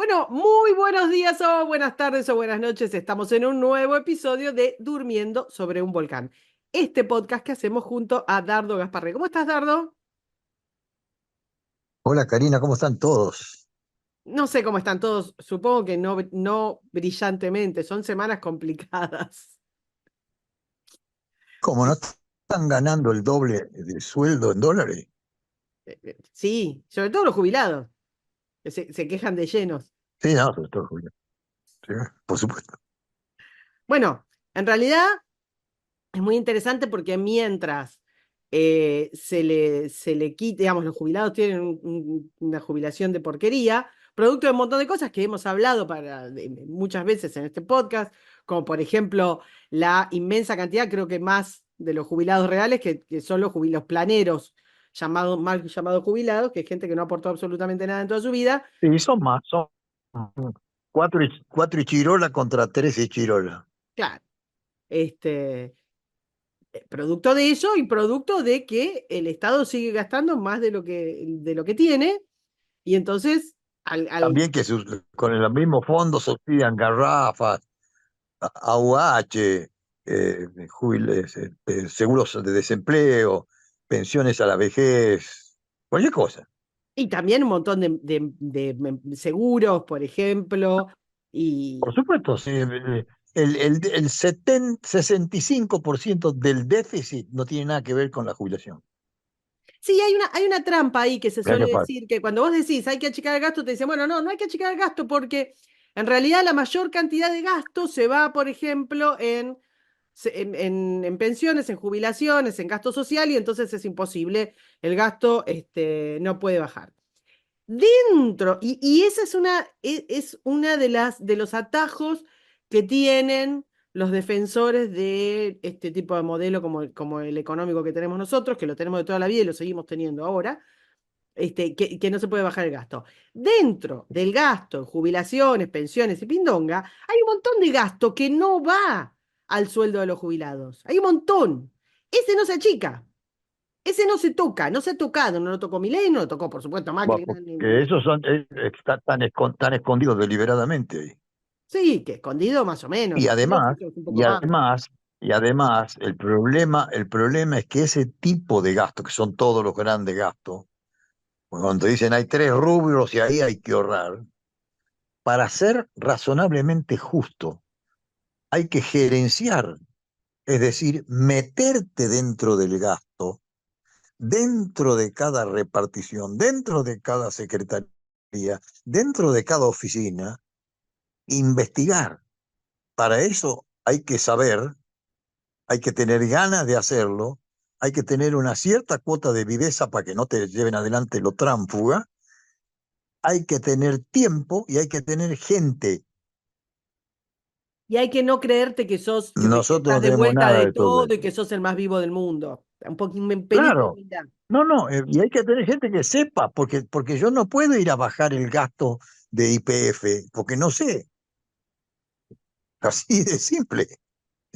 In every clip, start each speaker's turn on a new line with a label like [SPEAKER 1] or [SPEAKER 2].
[SPEAKER 1] Bueno, muy buenos días o buenas tardes o buenas noches. Estamos en un nuevo episodio de Durmiendo sobre un volcán. Este podcast que hacemos junto a Dardo Gasparre. ¿Cómo estás, Dardo?
[SPEAKER 2] Hola Karina, ¿cómo están todos?
[SPEAKER 1] No sé cómo están todos. Supongo que no brillantemente. Son semanas complicadas.
[SPEAKER 2] ¿Cómo no están ganando el doble de sueldo en dólares?
[SPEAKER 1] Sí, sobre todo los jubilados, que se quejan de llenos.
[SPEAKER 2] Sí, no, sobre todo, Julián. Sí, por supuesto.
[SPEAKER 1] Bueno, en realidad es muy interesante porque mientras se le quite, digamos, los jubilados tienen una jubilación de porquería, producto de un montón de cosas que hemos hablado muchas veces en este podcast, como por ejemplo la inmensa cantidad, creo que más de los jubilados reales, que son los jubilados planeros, mal llamados jubilados, que es gente que no aportó absolutamente nada en toda su vida.
[SPEAKER 2] Sí, son más, son cuatro y Chirola contra tres y Chirola.
[SPEAKER 1] Claro, este, producto de eso y producto de que el Estado sigue gastando más de lo que tiene, y entonces,
[SPEAKER 2] También que con el mismo fondo subsidian garrafas, AUH, seguros de desempleo, pensiones a la vejez, cualquier cosa.
[SPEAKER 1] y también un montón de seguros, por ejemplo,
[SPEAKER 2] Por
[SPEAKER 1] y
[SPEAKER 2] supuesto, sí, el 65% del déficit no tiene nada que ver con la jubilación.
[SPEAKER 1] sí, hay una trampa ahí que se
[SPEAKER 2] Mirá
[SPEAKER 1] suele
[SPEAKER 2] qué fácil.
[SPEAKER 1] decir, que cuando vos decís hay que achicar el gasto, te dicen, bueno, no hay que achicar el gasto porque en realidad la mayor cantidad de gasto se va, por ejemplo, en pensiones, en jubilaciones, en gasto social, y entonces es imposible, el gasto no puede bajar. Y esa es una de los atajos que tienen los defensores de este tipo de modelo como el económico que tenemos nosotros, que lo tenemos de toda la vida y lo seguimos teniendo ahora, que no se puede bajar el gasto. Dentro del gasto en jubilaciones, pensiones y pindonga, hay un montón de gasto que no va al sueldo de los jubilados. Hay un montón. Ese no se achica. Ese no se toca, no se ha tocado, no lo tocó Milei, no lo tocó, por supuesto, Macri.
[SPEAKER 2] Bueno, porque esos están escondidos deliberadamente ahí.
[SPEAKER 1] Sí, que escondido más o menos.
[SPEAKER 2] Y
[SPEAKER 1] Los
[SPEAKER 2] además,
[SPEAKER 1] otros un poco
[SPEAKER 2] y
[SPEAKER 1] más.
[SPEAKER 2] además, y además, el problema es que ese tipo de gastos, que son todos los grandes gastos, pues cuando dicen hay tres rubros y ahí hay que ahorrar, para ser razonablemente justo, hay que gerenciar, es decir, meterte dentro del gasto, dentro de cada repartición, dentro de cada secretaría, dentro de cada oficina, investigar. Para eso hay que saber, hay que tener ganas de hacerlo, hay que tener una cierta cuota de viveza para que no te lleven adelante lo tránfuga, hay que tener tiempo y hay que tener gente.
[SPEAKER 1] Y hay que no creerte que
[SPEAKER 2] Nosotros
[SPEAKER 1] estás
[SPEAKER 2] no
[SPEAKER 1] de
[SPEAKER 2] tenemos
[SPEAKER 1] vuelta
[SPEAKER 2] nada
[SPEAKER 1] de
[SPEAKER 2] de todo
[SPEAKER 1] todo y
[SPEAKER 2] eso.
[SPEAKER 1] que sos el más vivo del mundo. Un poquito, un pelín de
[SPEAKER 2] Claro,
[SPEAKER 1] humildad.
[SPEAKER 2] no, no, y hay que tener gente que sepa, porque yo no puedo ir a bajar el gasto de IPF, porque no sé, así de simple.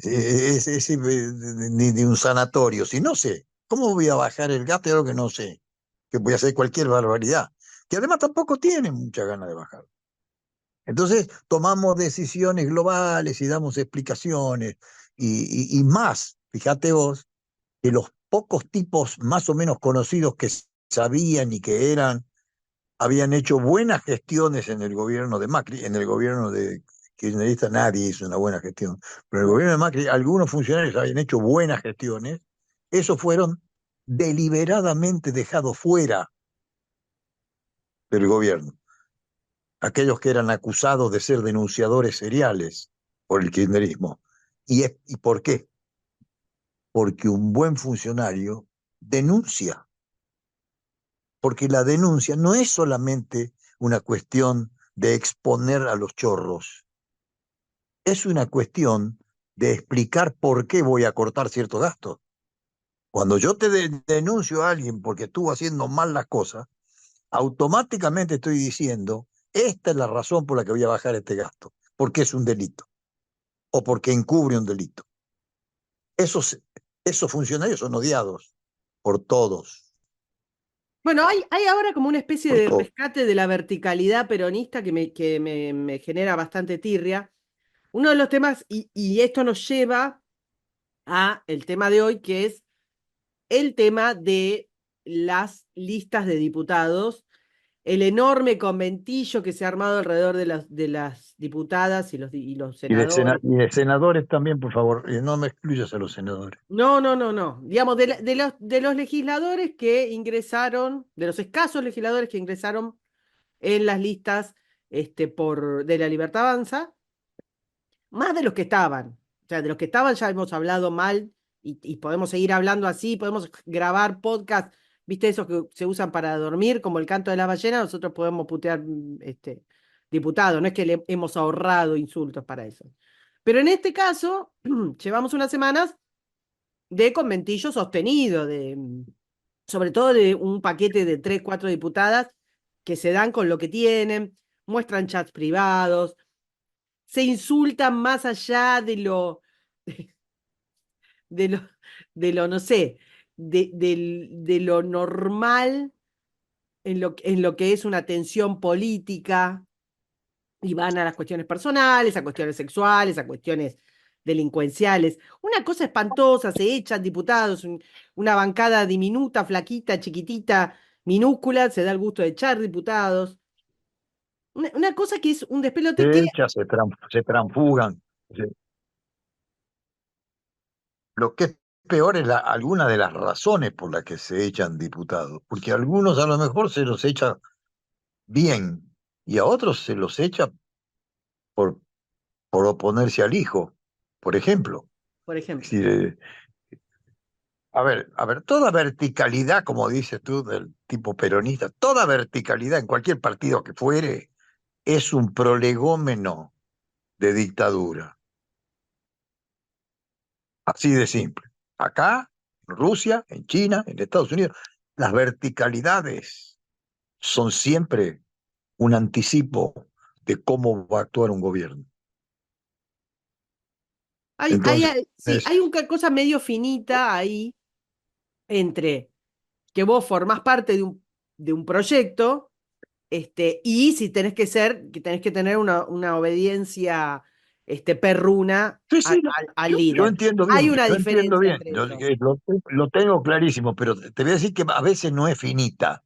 [SPEAKER 2] Ni de un sanatorio, si no sé, ¿cómo voy a bajar el gasto de algo que no sé? Que voy a hacer cualquier barbaridad, que además tampoco tienen mucha ganas de bajar. Entonces tomamos decisiones globales y damos explicaciones y más, fíjate vos, que los pocos tipos más o menos conocidos que sabían y que habían hecho buenas gestiones en el gobierno de Macri, en el gobierno de Kirchnerista nadie hizo una buena gestión, pero en el
[SPEAKER 1] No.
[SPEAKER 2] gobierno de Macri algunos funcionarios habían hecho buenas gestiones, esos fueron deliberadamente dejados fuera del gobierno, aquellos que eran acusados de ser denunciadores seriales por el kirchnerismo. ¿Y por qué? Porque un buen funcionario denuncia, porque la denuncia no es solamente una cuestión de exponer a los chorros, es una cuestión de explicar por qué voy a cortar cierto gasto. Cuando yo te denuncio a alguien porque estuvo haciendo mal las cosas, automáticamente estoy diciendo, esta es la razón por la que voy a bajar este gasto, porque es un delito o porque encubre un delito. Esos, esos funcionarios son odiados por todos.
[SPEAKER 1] Bueno, hay ahora como una especie
[SPEAKER 2] por
[SPEAKER 1] de
[SPEAKER 2] todo.
[SPEAKER 1] rescate de la verticalidad peronista que me genera bastante tirria. Uno de los temas, y esto nos lleva a el tema de hoy, que es el tema de las listas de diputados, el enorme conventillo que se ha armado alrededor de las diputadas y los senadores.
[SPEAKER 2] Y de senadores también, por favor, no me excluyas a los senadores.
[SPEAKER 1] No, no, no, no. Digamos, de los legisladores que ingresaron, de los escasos legisladores que ingresaron en las listas de la Libertad Avanza, más de los que estaban. O sea, de los que estaban ya hemos hablado mal y podemos seguir hablando así, podemos grabar podcast, ¿viste? Esos que se usan para dormir, como el canto de la ballena, nosotros podemos putear diputados, no es que le hemos ahorrado insultos para eso. Pero en este caso, llevamos unas semanas de conventillo sostenido, sobre todo de un paquete de 3, 4 diputadas que se dan con lo que tienen, muestran chats privados, se insultan más allá de lo, no sé, de lo normal en lo que es una tensión política, y van a las cuestiones personales, a cuestiones sexuales, a cuestiones delincuenciales. Una cosa espantosa, se echan diputados, una bancada diminuta, flaquita, chiquitita, minúscula, se da el gusto de echar diputados. Una cosa que es un despelote
[SPEAKER 2] Se
[SPEAKER 1] que,
[SPEAKER 2] echan, se transfugan. Lo que es peor es alguna de las razones por las que se echan diputados, porque a algunos a lo mejor se los echa bien y a otros se los echa por, por oponerse al hijo, por ejemplo.
[SPEAKER 1] por
[SPEAKER 2] Es
[SPEAKER 1] ejemplo,
[SPEAKER 2] decir, a ver, toda verticalidad, como dices tú, del tipo peronista, toda verticalidad en cualquier partido que fuere, es un prolegómeno de dictadura. Así de simple. Acá, en Rusia, en China, en Estados Unidos, las verticalidades son siempre un anticipo de cómo va a actuar un gobierno. Entonces,
[SPEAKER 1] sí, hay una cosa medio finita ahí entre que vos formás parte de un proyecto, y si que tenés que tener una obediencia perruna
[SPEAKER 2] sí,
[SPEAKER 1] al,
[SPEAKER 2] sí, no,
[SPEAKER 1] al líder. Hay una
[SPEAKER 2] yo entiendo
[SPEAKER 1] diferencia
[SPEAKER 2] bien,
[SPEAKER 1] entre eso.
[SPEAKER 2] lo tengo clarísimo, pero te voy a decir que a veces no es finita.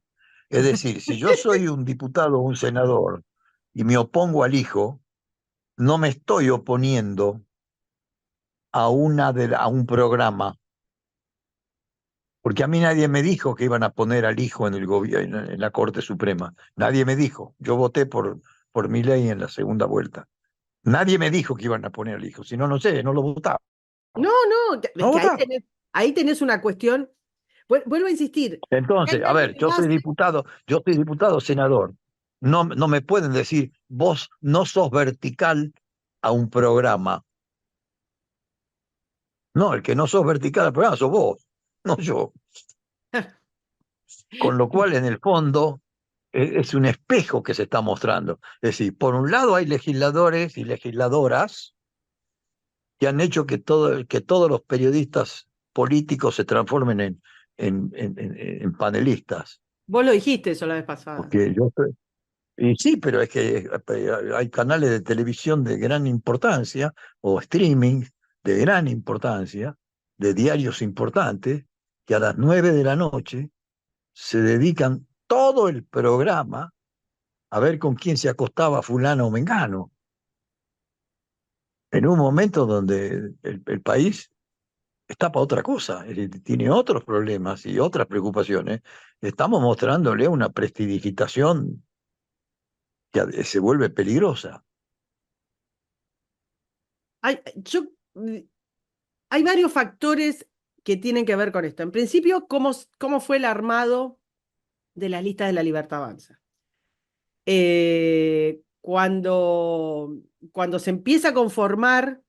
[SPEAKER 2] Es decir, si yo soy un diputado o un senador y me opongo al hijo, no me estoy oponiendo a un programa, porque a mí nadie me dijo que iban a poner al hijo en el gobierno, en la Corte Suprema. Nadie me dijo. Yo voté por Milei en la segunda vuelta. Nadie me dijo que iban a poner al hijo. Si no, no sé, no lo votaba.
[SPEAKER 1] No, no, es
[SPEAKER 2] No
[SPEAKER 1] que ahí
[SPEAKER 2] votaba.
[SPEAKER 1] tenés, ahí tenés una cuestión. Vuelvo a insistir,
[SPEAKER 2] Entonces,
[SPEAKER 1] hay
[SPEAKER 2] a
[SPEAKER 1] algo
[SPEAKER 2] ver,
[SPEAKER 1] que nace.
[SPEAKER 2] yo soy diputado, senador. No, no me pueden decir, vos no sos vertical a un programa. No, el que no sos vertical al programa sos vos, no yo. Con lo cual, en el fondo, es un espejo que se está mostrando. Es decir, por un lado hay legisladores y legisladoras que han hecho que todos los periodistas políticos se transformen en panelistas.
[SPEAKER 1] Vos lo dijiste eso la vez pasada.
[SPEAKER 2] Porque yo estoy, y sí, pero es que hay canales de televisión de gran importancia o streaming de gran importancia, de diarios importantes, que a las 9 de la noche se dedican todo el programa a ver con quién se acostaba fulano o mengano, en un momento donde el país está para otra cosa, es decir, tiene otros problemas y otras preocupaciones. Estamos mostrándole una prestidigitación que se vuelve peligrosa.
[SPEAKER 1] Hay, yo, hay varios factores que tienen que ver con esto. En principio, cómo fue el armado de las listas de la Libertad Avanza. Cuando se empieza a conformar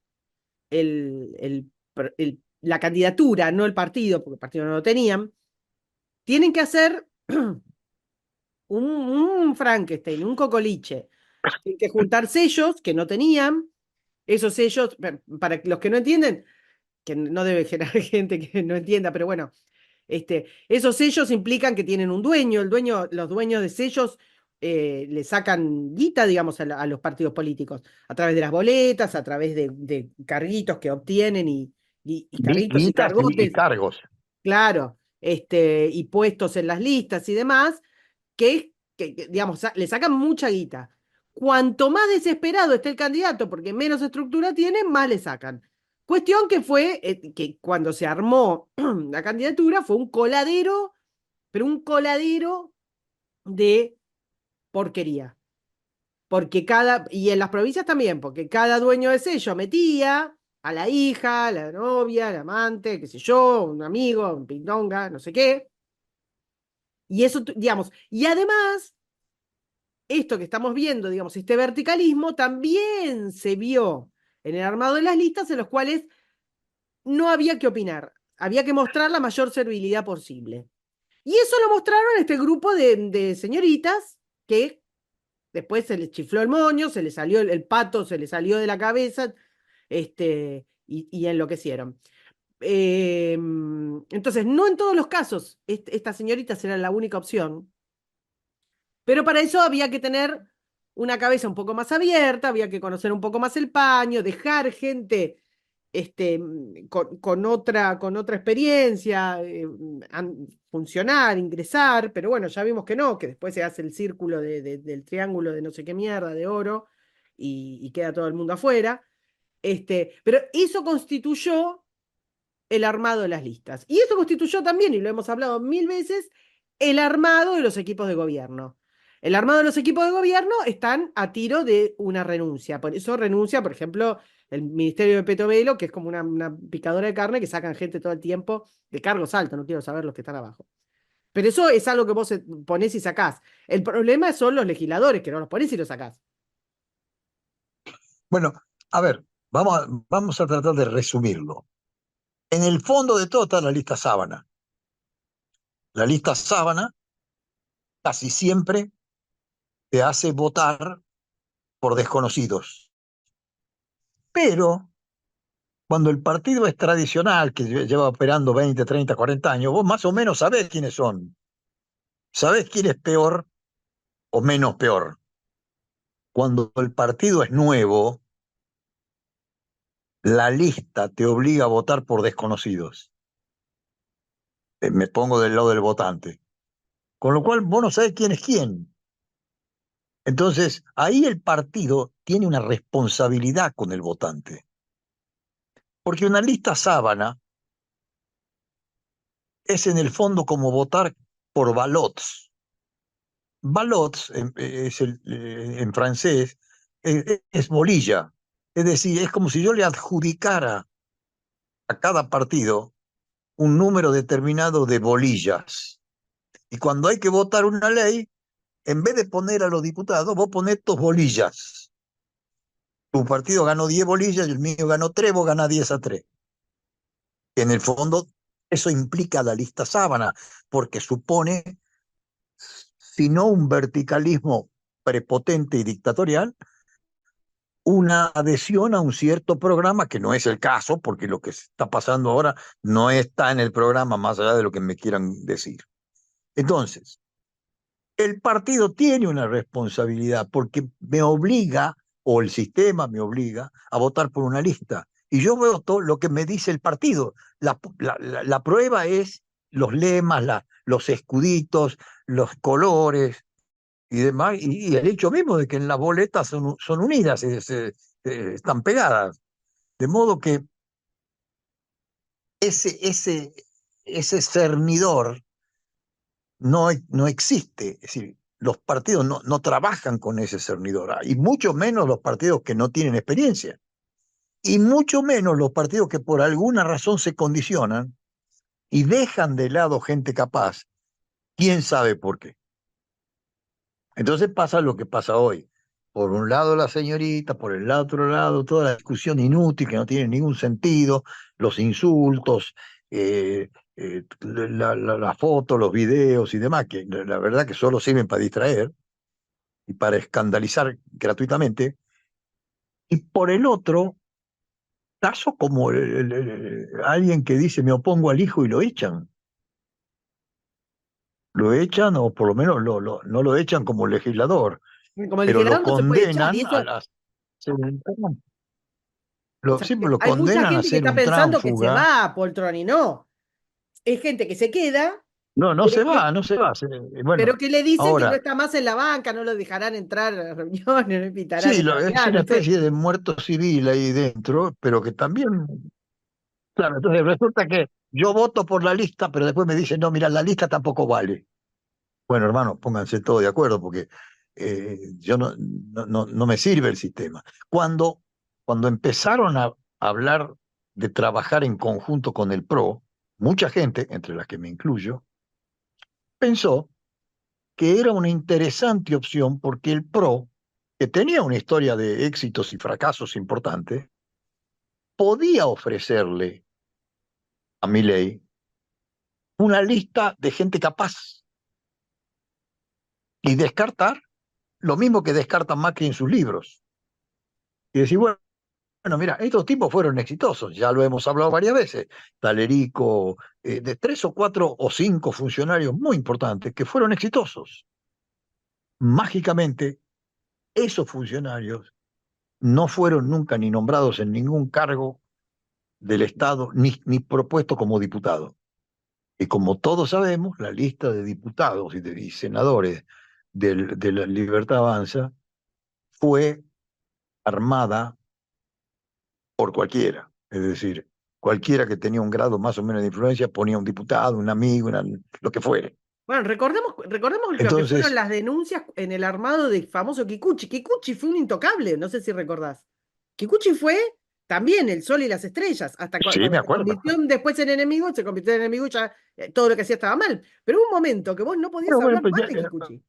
[SPEAKER 1] la candidatura, no el partido, porque el partido no lo tenían, tienen que hacer un Frankenstein, un cocoliche. Tienen que juntar sellos que no tenían. Esos sellos, para los que no entienden, que no debe generar gente que no entienda, pero bueno, Esos sellos implican que tienen un dueño, los dueños de sellos le sacan guita, digamos, a los partidos políticos, a través de las boletas, a través de carguitos que obtienen y carguitos y
[SPEAKER 2] Guitas y
[SPEAKER 1] cargotes,
[SPEAKER 2] cargos.
[SPEAKER 1] claro, y puestos en las listas y demás, digamos, le sacan mucha guita. Cuanto más desesperado esté el candidato, porque menos estructura tiene, más le sacan. Cuestión que fue que cuando se armó la candidatura fue un coladero, pero un coladero de porquería. Y en las provincias también, porque cada dueño de sello metía a la hija, a la novia, al amante, qué sé yo, un amigo, un pindonga, no sé qué. Y eso, digamos, y además, esto que estamos viendo, digamos, este verticalismo también se vio en el armado de las listas en los cuales no había que opinar, había que mostrar la mayor servilidad posible. Y eso lo mostraron este grupo de señoritas que después se les chifló el moño, se les salió el pato, se les salió de la cabeza, y enloquecieron. Entonces, no en todos los casos estas señoritas eran la única opción, pero para eso había que tener una cabeza un poco más abierta, había que conocer un poco más el paño, dejar gente con otra experiencia, funcionar, ingresar, pero bueno, ya vimos que no, que después se hace el círculo del triángulo de no sé qué mierda, de oro, y queda todo el mundo afuera. Pero eso constituyó el armado de las listas. Y eso constituyó también, y lo hemos hablado mil veces, el armado de los equipos de gobierno. El armado de los equipos de gobierno están a tiro de una renuncia. Por eso renuncia, por ejemplo, el Ministerio de Petovelo, que es como una picadora de carne que sacan gente todo el tiempo de cargos altos, no quiero saber los que están abajo. Pero eso es algo que vos ponés y sacás. El problema son los legisladores, que no los ponés y los sacás.
[SPEAKER 2] Bueno, a ver, vamos a tratar de resumirlo. En el fondo de todo está la lista sábana. La lista sábana casi siempre te hace votar por desconocidos. Pero cuando el partido es tradicional, que lleva operando 20, 30, 40 años, vos más o menos sabés quiénes son. Sabés quién es peor o menos peor. Cuando el partido es nuevo, la lista te obliga a votar por desconocidos. Me pongo del lado del votante. Con lo cual vos no sabés quién es quién. Entonces, ahí el partido tiene una responsabilidad con el votante. Porque una lista sábana es en el fondo como votar por ballots. Ballots en francés es bolilla. Es decir, es como si yo le adjudicara a cada partido un número determinado de bolillas. Y cuando hay que votar una ley, en vez de poner a los diputados, vos ponés tus bolillas. Tu partido ganó 10 bolillas y el mío ganó 3, vos ganás 10-3. En el fondo, eso implica la lista sábana, porque supone, si no un verticalismo prepotente y dictatorial, una adhesión a un cierto programa, que no es el caso, porque lo que está pasando ahora no está en el programa, más allá de lo que me quieran decir. Entonces, el partido tiene una responsabilidad porque me obliga, o el sistema me obliga, a votar por una lista. Y yo veo todo lo que me dice el partido. La prueba es los lemas, los escuditos, los colores y demás, y el hecho mismo de que en las boletas son unidas, están pegadas. De modo que ese, ese, ese cernidor no existe. Es decir, los partidos no trabajan con ese cernidor, y mucho menos los partidos que no tienen experiencia, y mucho menos los partidos que por alguna razón se condicionan y dejan de lado gente capaz, quién sabe por qué. Entonces pasa lo que pasa hoy. Por un lado la señorita, por el otro lado toda la discusión inútil que no tiene ningún sentido, los insultos, la foto, los videos y demás, que la verdad que solo sirven para distraer y para escandalizar gratuitamente. Y por el otro, casos como alguien que dice me opongo al hijo y lo echan. lo echan o por lo menos no lo echan como legislador,
[SPEAKER 1] Como
[SPEAKER 2] pero lo
[SPEAKER 1] legislador no se puede echar, y
[SPEAKER 2] condenan a
[SPEAKER 1] eso,
[SPEAKER 2] las...
[SPEAKER 1] o sea,
[SPEAKER 2] Sí, pero lo
[SPEAKER 1] hay mucha
[SPEAKER 2] condenan a
[SPEAKER 1] gente que
[SPEAKER 2] ser
[SPEAKER 1] está
[SPEAKER 2] un
[SPEAKER 1] pensando que se
[SPEAKER 2] tránsfuga.
[SPEAKER 1] va a Poltrón y no. Es gente que se queda,
[SPEAKER 2] No, no
[SPEAKER 1] pero
[SPEAKER 2] se
[SPEAKER 1] que,
[SPEAKER 2] va, no se va. Bueno,
[SPEAKER 1] pero que le dicen que no
[SPEAKER 2] ahora,
[SPEAKER 1] está más en la banca, no lo dejarán entrar a las reuniones, no invitarán
[SPEAKER 2] sí,
[SPEAKER 1] a
[SPEAKER 2] es
[SPEAKER 1] Navidad,
[SPEAKER 2] una
[SPEAKER 1] no sé.
[SPEAKER 2] especie de muerto civil ahí dentro, pero que también, claro, entonces resulta que yo voto por la lista, pero después me dicen, no, mira, la lista tampoco vale. Bueno, hermano, pónganse todos de acuerdo porque yo no me sirve el sistema. Cuando empezaron a hablar de trabajar en conjunto con el PRO, mucha gente, entre las que me incluyo, pensó que era una interesante opción porque el PRO, que tenía una historia de éxitos y fracasos importantes, podía ofrecerle a Milei una lista de gente capaz y descartar lo mismo que descarta Macri en sus libros. Y decir, bueno, mira, estos tipos fueron exitosos, ya lo hemos hablado varias veces. Talerico, de 3 o 4 o 5 funcionarios muy importantes que fueron exitosos. Mágicamente, esos funcionarios no fueron nunca ni nombrados en ningún cargo del Estado, ni propuestos como diputados. Y como todos sabemos, la lista de diputados y senadores de la Libertad Avanza fue armada por cualquiera. Es decir, cualquiera que tenía un grado más o menos de influencia ponía un diputado, un amigo, lo que fuere.
[SPEAKER 1] Bueno, recordemos lo que fueron
[SPEAKER 2] Entonces,
[SPEAKER 1] las denuncias en el armado del famoso Kikuchi. Kikuchi fue un intocable, no sé si recordás. Kikuchi fue también el sol y las estrellas, hasta
[SPEAKER 2] sí,
[SPEAKER 1] cuando
[SPEAKER 2] me
[SPEAKER 1] se
[SPEAKER 2] acuerdo
[SPEAKER 1] convirtió
[SPEAKER 2] perfecto.
[SPEAKER 1] después en enemigo, se convirtió en enemigo y ya todo lo que hacía estaba mal. Pero hubo un momento que vos no podías
[SPEAKER 2] Pero bueno,
[SPEAKER 1] hablar
[SPEAKER 2] pues
[SPEAKER 1] mal
[SPEAKER 2] ya,
[SPEAKER 1] de Kikuchi.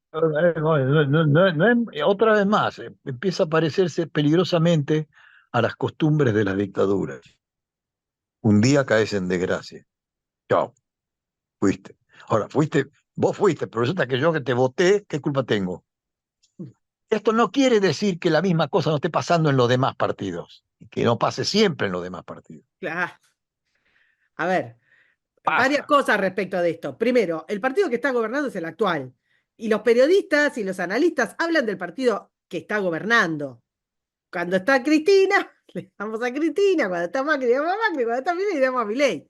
[SPEAKER 2] otra vez más, empieza a parecerse peligrosamente a las costumbres de las dictaduras. Un día caes en desgracia. Chao, fuiste. Ahora, vos fuiste, pero resulta que yo que te voté, ¿qué culpa tengo? Esto no quiere decir que la misma cosa no esté pasando en los demás partidos, y que no pase siempre en los demás partidos.
[SPEAKER 1] Claro. A ver, varias
[SPEAKER 2] Pasa.
[SPEAKER 1] cosas respecto de esto. Primero, el partido que está gobernando es el actual. Y los periodistas y los analistas hablan del partido que está gobernando. Cuando está Cristina, le damos a Cristina, cuando está Macri, le damos a Macri, cuando está Milei, le damos a Milei.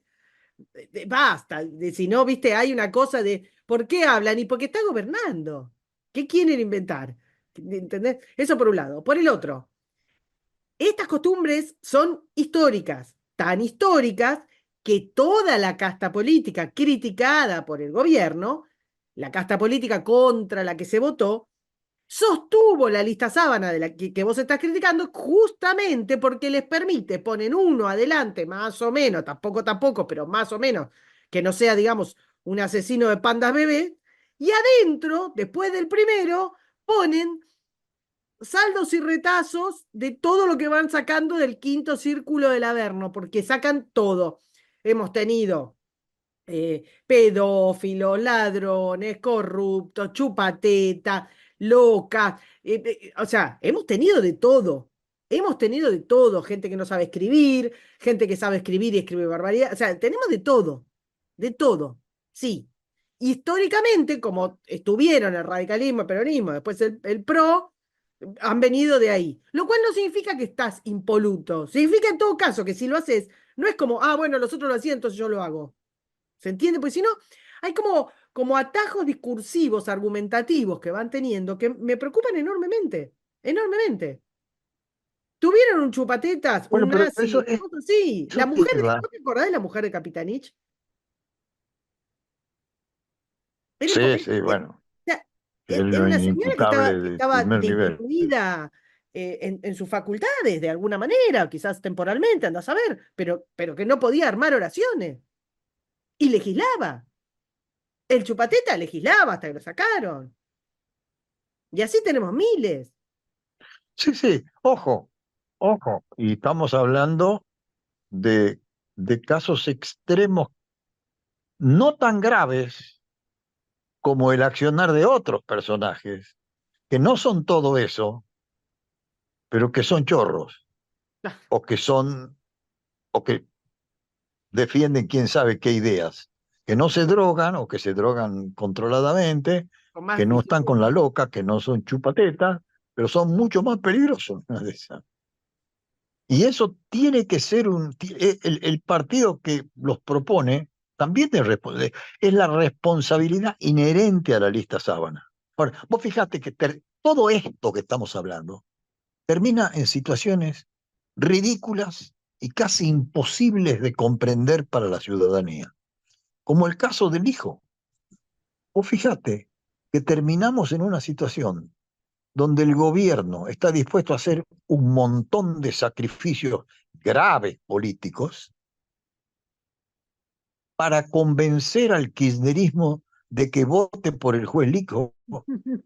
[SPEAKER 1] Basta, si no, viste, hay una cosa de ¿por qué hablan? Y porque está gobernando. ¿Qué quieren inventar? ¿Entendés? Eso por un lado. Por el otro, estas costumbres son históricas, tan históricas que toda la casta política criticada por el gobierno, la casta política contra la que se votó, sostuvo la lista sábana de la que vos estás criticando justamente porque les permite, ponen uno adelante, más o menos, tampoco, pero más o menos, que no sea, digamos, un asesino de pandas bebé, y adentro, después del primero, ponen saldos y retazos de todo lo que van sacando del quinto círculo del Averno, porque sacan todo. Hemos tenido pedófilos, ladrones, corruptos, chupateta, locas. O sea, hemos tenido de todo. Hemos tenido de todo. Gente que no sabe escribir, gente que sabe escribir y escribe barbaridad. O sea, tenemos de todo. De todo. Sí. Históricamente, como estuvieron el radicalismo, el peronismo, después el PRO, han venido de ahí. Lo cual no significa que estás impoluto. Significa en todo caso que si lo haces, no es como, ah, bueno, los otros lo hacían, entonces yo lo hago. ¿Se entiende? Pues si no, hay como atajos discursivos, argumentativos que van teniendo que me preocupan enormemente, enormemente. Tuvieron un chupatetas,
[SPEAKER 2] Bueno,
[SPEAKER 1] un
[SPEAKER 2] pero
[SPEAKER 1] nazi, una cosa así.
[SPEAKER 2] eso
[SPEAKER 1] La mujer,
[SPEAKER 2] lleva.
[SPEAKER 1] ¿no te acordás de la mujer de Capitanich? Era,
[SPEAKER 2] Sí, sí, bueno,
[SPEAKER 1] era-
[SPEAKER 2] es
[SPEAKER 1] era
[SPEAKER 2] lo
[SPEAKER 1] una señora
[SPEAKER 2] inimputable
[SPEAKER 1] que
[SPEAKER 2] de
[SPEAKER 1] estaba
[SPEAKER 2] primer nivel.
[SPEAKER 1] disminuida en sus facultades de alguna manera, quizás temporalmente, anda a saber, pero que no podía armar oraciones y legislaba. El chupateta legislaba hasta que lo sacaron. Y así tenemos miles.
[SPEAKER 2] Sí, sí, ojo, ojo. Y estamos hablando de, de casos extremos no tan graves como el accionar de otros personajes, que no son todo eso, pero que son chorros, o que son, o que defienden quién sabe qué ideas. que no se drogan o que se drogan controladamente,
[SPEAKER 1] Con
[SPEAKER 2] que
[SPEAKER 1] más
[SPEAKER 2] no están con la
[SPEAKER 1] disciplina.
[SPEAKER 2] loca, que no son chupatetas, pero son mucho más peligrosos. Una de esas. Y eso tiene que ser el partido que los propone también es la responsabilidad inherente a la lista Sábana. Ahora, vos fijate que todo esto que estamos hablando termina en situaciones ridículas y casi imposibles de comprender para la ciudadanía, como el caso del hijo. Vos fijate que terminamos en una situación donde el gobierno está dispuesto a hacer un montón de sacrificios graves políticos para convencer al kirchnerismo de que vote por el juez Lico,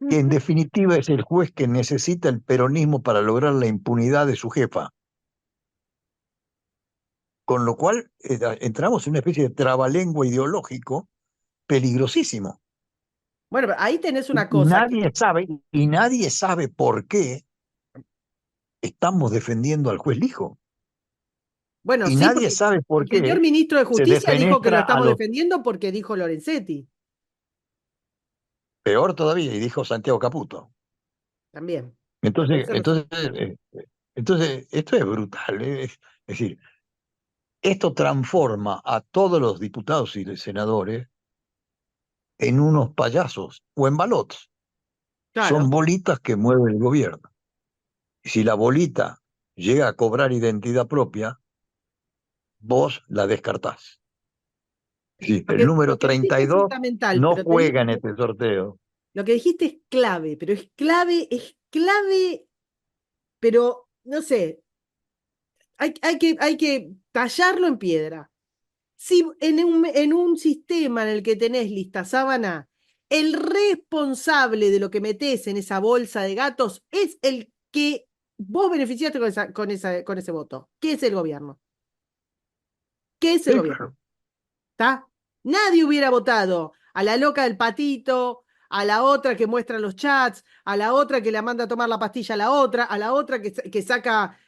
[SPEAKER 2] que en definitiva es el juez que necesita el peronismo para lograr la impunidad de su jefa. Con lo cual entramos en una especie de trabalengua ideológico peligrosísimo.
[SPEAKER 1] Bueno, pero ahí tenés
[SPEAKER 2] Y,
[SPEAKER 1] una cosa que,
[SPEAKER 2] y nadie sabe por qué estamos defendiendo al juez Lijo.
[SPEAKER 1] bueno,
[SPEAKER 2] Y
[SPEAKER 1] sí,
[SPEAKER 2] nadie
[SPEAKER 1] porque
[SPEAKER 2] sabe por
[SPEAKER 1] el señor
[SPEAKER 2] qué
[SPEAKER 1] ministro de
[SPEAKER 2] se
[SPEAKER 1] Justicia dijo que lo
[SPEAKER 2] defenestra a
[SPEAKER 1] estamos
[SPEAKER 2] los
[SPEAKER 1] defendiendo porque dijo Lorenzetti,
[SPEAKER 2] peor todavía, y dijo Santiago Caputo.
[SPEAKER 1] también. Pero
[SPEAKER 2] Entonces,
[SPEAKER 1] eso no
[SPEAKER 2] entonces,
[SPEAKER 1] sé.
[SPEAKER 2] esto es brutal. Es decir, esto transforma a todos los diputados y senadores en unos payasos o en balots. Son
[SPEAKER 1] Claro.
[SPEAKER 2] bolitas que mueve el gobierno. Y si la bolita llega a cobrar identidad propia, vos la descartás. Sí, el
[SPEAKER 1] Lo
[SPEAKER 2] número
[SPEAKER 1] que dijiste es
[SPEAKER 2] 32
[SPEAKER 1] fundamental,
[SPEAKER 2] no
[SPEAKER 1] pero te digo
[SPEAKER 2] juega en
[SPEAKER 1] que
[SPEAKER 2] este sorteo.
[SPEAKER 1] lo que dijiste es clave, pero no sé, hay que tallarlo en piedra. Si en un sistema en el que tenés lista sábana, el responsable de lo que metés en esa bolsa de gatos es el que vos beneficiaste con ese voto. ¿Qué es el gobierno? ¿Qué es el
[SPEAKER 2] Sí,
[SPEAKER 1] gobierno?
[SPEAKER 2] claro.
[SPEAKER 1] ¿Está? Nadie hubiera votado a la loca del patito, a la otra que muestra los chats, a la otra que le manda a tomar la pastilla a la otra que saca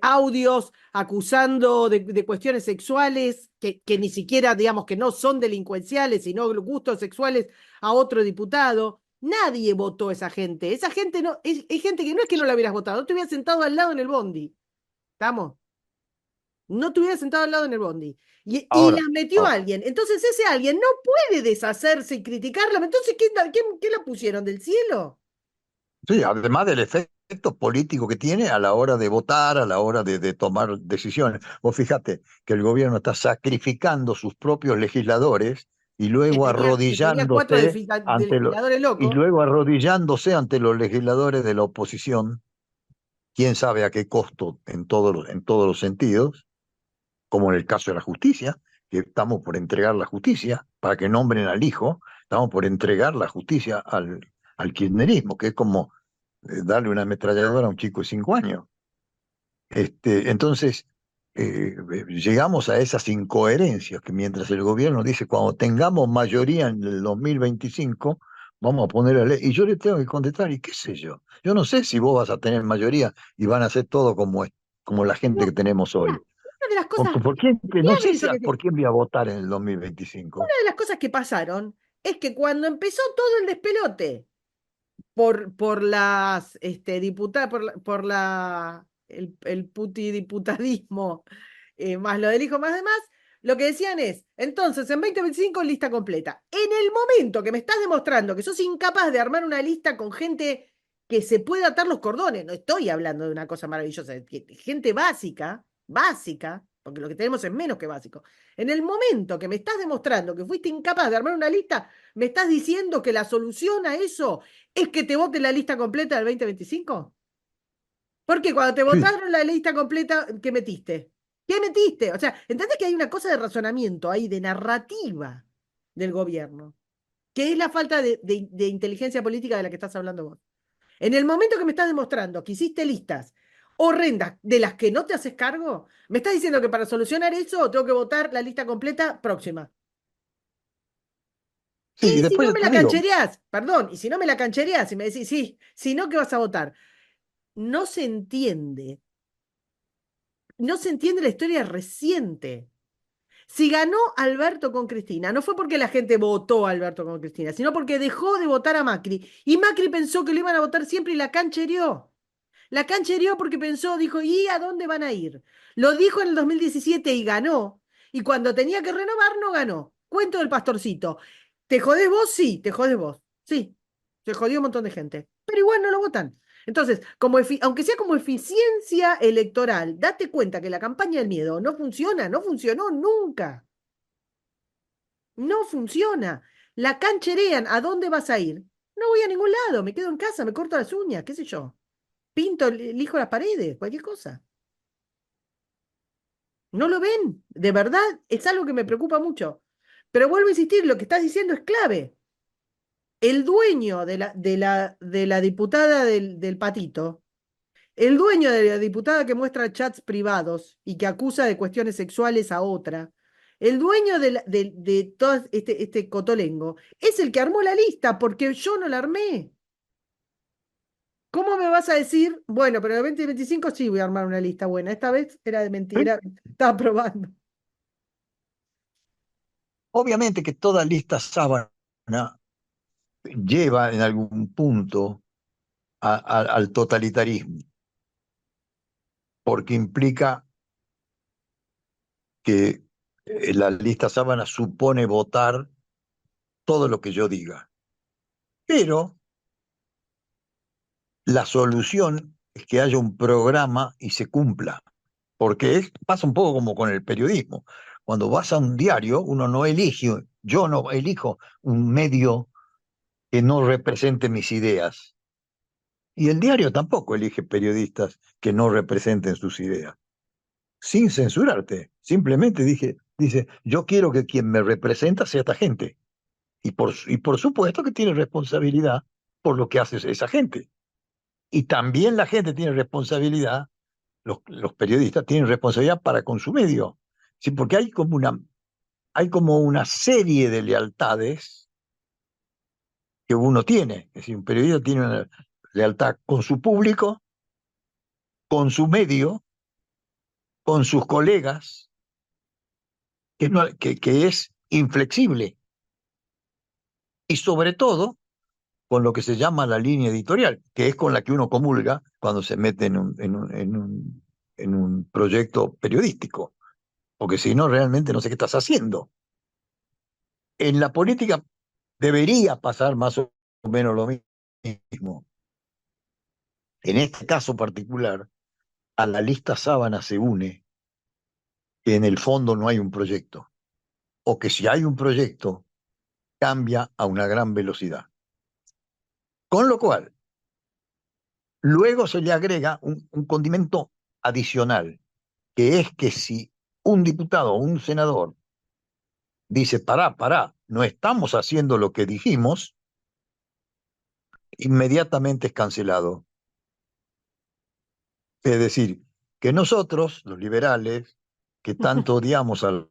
[SPEAKER 1] audios acusando de cuestiones sexuales que ni siquiera, digamos, que no son delincuenciales, sino gustos sexuales a otro diputado. Nadie votó a esa gente. Esa gente no, es gente que no es que no la hubieras votado, no te hubieras sentado al lado en el bondi. ¿Estamos? No te hubieras sentado al lado en el bondi. Y la
[SPEAKER 2] Ahora,
[SPEAKER 1] metió
[SPEAKER 2] ahora,
[SPEAKER 1] alguien. Entonces ese alguien no puede deshacerse y criticarla. Entonces, ¿qué la pusieron del cielo?
[SPEAKER 2] sí, además del efecto político que tiene a la hora de votar, a la hora de tomar decisiones. Vos fíjate que el gobierno está sacrificando sus propios legisladores y luego
[SPEAKER 1] Que tenía cuatro
[SPEAKER 2] ante los
[SPEAKER 1] legisladores
[SPEAKER 2] y
[SPEAKER 1] locos.
[SPEAKER 2] luego arrodillándose ante los legisladores de la oposición, quién sabe a qué costo en todos los sentidos, como en el caso de la justicia, que estamos por entregar la justicia para que nombren al hijo, estamos por entregar la justicia al kirchnerismo, que es como darle una ametralladora a un chico de 5 años. Entonces, llegamos a esas incoherencias que mientras el gobierno dice, cuando tengamos mayoría en el 2025, vamos a poner la ley. Y yo le tengo que contestar, ¿y qué sé yo? Yo no sé si vos vas a tener mayoría y van a hacer todo como la gente que
[SPEAKER 1] No,
[SPEAKER 2] tenemos
[SPEAKER 1] mira,
[SPEAKER 2] hoy.
[SPEAKER 1] una de las cosas
[SPEAKER 2] ¿Por quién? No
[SPEAKER 1] clave
[SPEAKER 2] sé
[SPEAKER 1] de eso que
[SPEAKER 2] por quién voy a votar en el 2025.
[SPEAKER 1] una de las cosas que pasaron es que cuando empezó todo el despelote por las diputadas, el putidiputadismo, más lo del hijo más demás, lo que decían es, entonces en 2025 lista completa. En el momento que me estás demostrando que sos incapaz de armar una lista con gente que se pueda atar los cordones, no estoy hablando de una cosa maravillosa, gente básica, básica, porque lo que tenemos es menos que básico. En el momento que me estás demostrando que fuiste incapaz de armar una lista, me estás diciendo que la solución a eso es que te voten la lista completa del 2025. Porque cuando te
[SPEAKER 2] Sí,
[SPEAKER 1] votaron la lista completa, ¿qué metiste? ¿Qué metiste? O sea, ¿entendés que hay una cosa de razonamiento ahí, de narrativa del gobierno? Que es la falta de inteligencia política de la que estás hablando vos. En el momento que me estás demostrando que hiciste listas horrendas de las que no te haces cargo, me estás diciendo que para solucionar eso tengo que votar la lista completa próxima.
[SPEAKER 2] sí, y
[SPEAKER 1] Y si
[SPEAKER 2] después
[SPEAKER 1] no
[SPEAKER 2] yo
[SPEAKER 1] me
[SPEAKER 2] te
[SPEAKER 1] la
[SPEAKER 2] digo,
[SPEAKER 1] canchereás, perdón, y si no me la canchereás y me decís, sí, si no, ¿qué vas a votar? No se entiende, no se entiende la historia reciente. Si ganó Alberto con Cristina, no fue porque la gente votó a Alberto con Cristina, sino porque dejó de votar a Macri. Y Macri pensó que lo iban a votar siempre y la canchereó. La canchereó porque pensó, dijo, ¿y a dónde van a ir? Lo dijo en el 2017 y ganó. Y cuando tenía que renovar, no ganó. Cuento del pastorcito. ¿Te jodés vos? Sí, te jodés vos. Sí, se jodió un montón de gente. Pero igual no lo votan. Entonces, aunque sea como eficiencia electoral, date cuenta que la campaña del miedo no funciona, no funcionó nunca. No funciona. La cancherean. ¿A dónde vas a ir? No voy a ningún lado, me quedo en casa, me corto las uñas, qué sé yo. Pinto, elijo las paredes, cualquier cosa. No lo ven, de verdad, es algo que me preocupa mucho. Pero vuelvo a insistir, lo que estás diciendo es clave. El dueño de la diputada del patito, el dueño de la diputada que muestra chats privados y que acusa de cuestiones sexuales a otra, el dueño de todo este cotolengo, es el que armó la lista, porque yo no la armé. ¿Cómo me vas a decir? Bueno, pero en el 2025 sí voy a armar una lista buena. Esta vez era de mentira, estaba probando.
[SPEAKER 2] Obviamente que toda lista sábana lleva en algún punto al totalitarismo, porque implica que la lista sábana supone votar todo lo que yo diga. Pero la solución es que haya un programa y se cumpla, porque pasa un poco como con el periodismo. Cuando vas a un diario, uno no elige, yo no elijo un medio que no represente mis ideas. Y el diario tampoco elige periodistas que no representen sus ideas. Sin censurarte, simplemente dice, yo quiero que quien me representa sea esta gente. Y por supuesto que tiene responsabilidad por lo que hace esa gente. Y también la gente tiene responsabilidad, los periodistas tienen responsabilidad para con su medio. Sí, porque hay como una serie de lealtades que uno tiene. Es decir, un periodista tiene una lealtad con su público, con su medio, con sus colegas, que es inflexible. Y sobre todo con lo que se llama la línea editorial, que es con la que uno comulga cuando se mete en un proyecto periodístico, porque si no, realmente no sé qué estás haciendo. En la política debería pasar más o menos lo mismo. En este caso particular, a la lista sábana se une que en el fondo no hay un proyecto, o que si hay un proyecto, cambia a una gran velocidad. Con lo cual, luego se le agrega un condimento adicional, que es que si un diputado o un senador dice, pará, no estamos haciendo lo que dijimos, inmediatamente es cancelado. Es decir, que nosotros, los liberales, que tanto odiamos a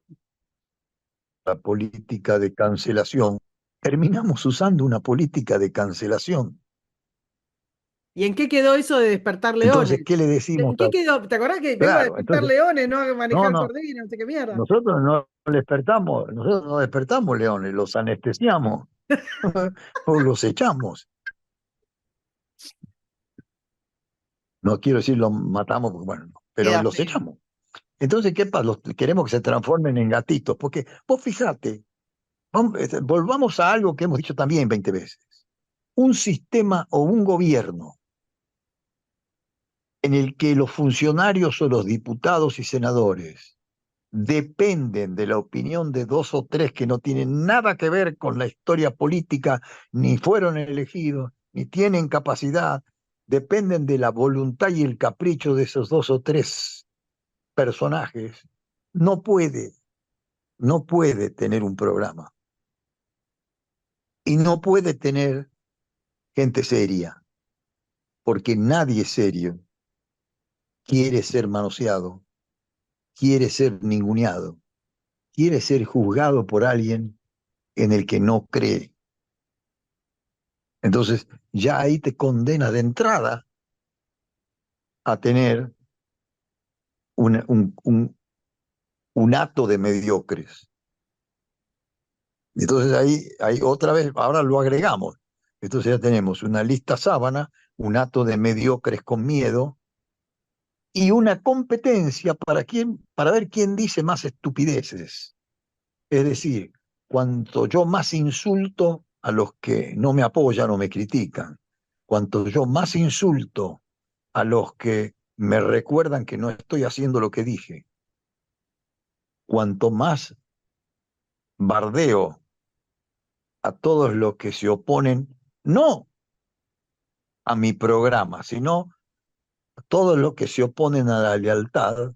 [SPEAKER 2] la política de cancelación, terminamos usando una política de cancelación.
[SPEAKER 1] ¿Y en qué quedó eso de despertar
[SPEAKER 2] Entonces,
[SPEAKER 1] leones?
[SPEAKER 2] ¿qué le decimos?
[SPEAKER 1] ¿En qué quedó? ¿Te acordás que vengo a
[SPEAKER 2] Claro,
[SPEAKER 1] despertar
[SPEAKER 2] entonces,
[SPEAKER 1] leones, no a
[SPEAKER 2] no,
[SPEAKER 1] manejar
[SPEAKER 2] no,
[SPEAKER 1] cordero, no sé qué mierda?
[SPEAKER 2] nosotros no despertamos leones, los anestesiamos o los echamos. No quiero decir los matamos, porque, bueno, no, pero
[SPEAKER 1] Queda
[SPEAKER 2] los
[SPEAKER 1] feo.
[SPEAKER 2] echamos. Entonces, ¿qué pasa? Queremos que se transformen en gatitos, porque vos fíjate, volvamos a algo que hemos dicho también 20 veces. Un sistema o un gobierno en el que los funcionarios o los diputados y senadores dependen de la opinión de dos o tres que no tienen nada que ver con la historia política, ni fueron elegidos, ni tienen capacidad, dependen de la voluntad y el capricho de esos dos o tres personajes, no puede, no puede tener un programa y no puede tener gente seria, porque nadie serio quiere ser manoseado, quiere ser ninguneado, quiere ser juzgado por alguien en el que no cree. Entonces, ya ahí te condena de entrada a tener un un hato de mediocres. Entonces ahí otra vez, ahora lo agregamos. Entonces ya tenemos una lista sábana, un hato de mediocres con miedo y una competencia para ver quién dice más estupideces. Es decir, cuanto yo más insulto a los que no me apoyan o me critican, cuanto yo más insulto a los que me recuerdan que no estoy haciendo lo que dije, cuanto más bardeo a todos los que se oponen, no a mi programa, sino a todos los que se oponen a la lealtad,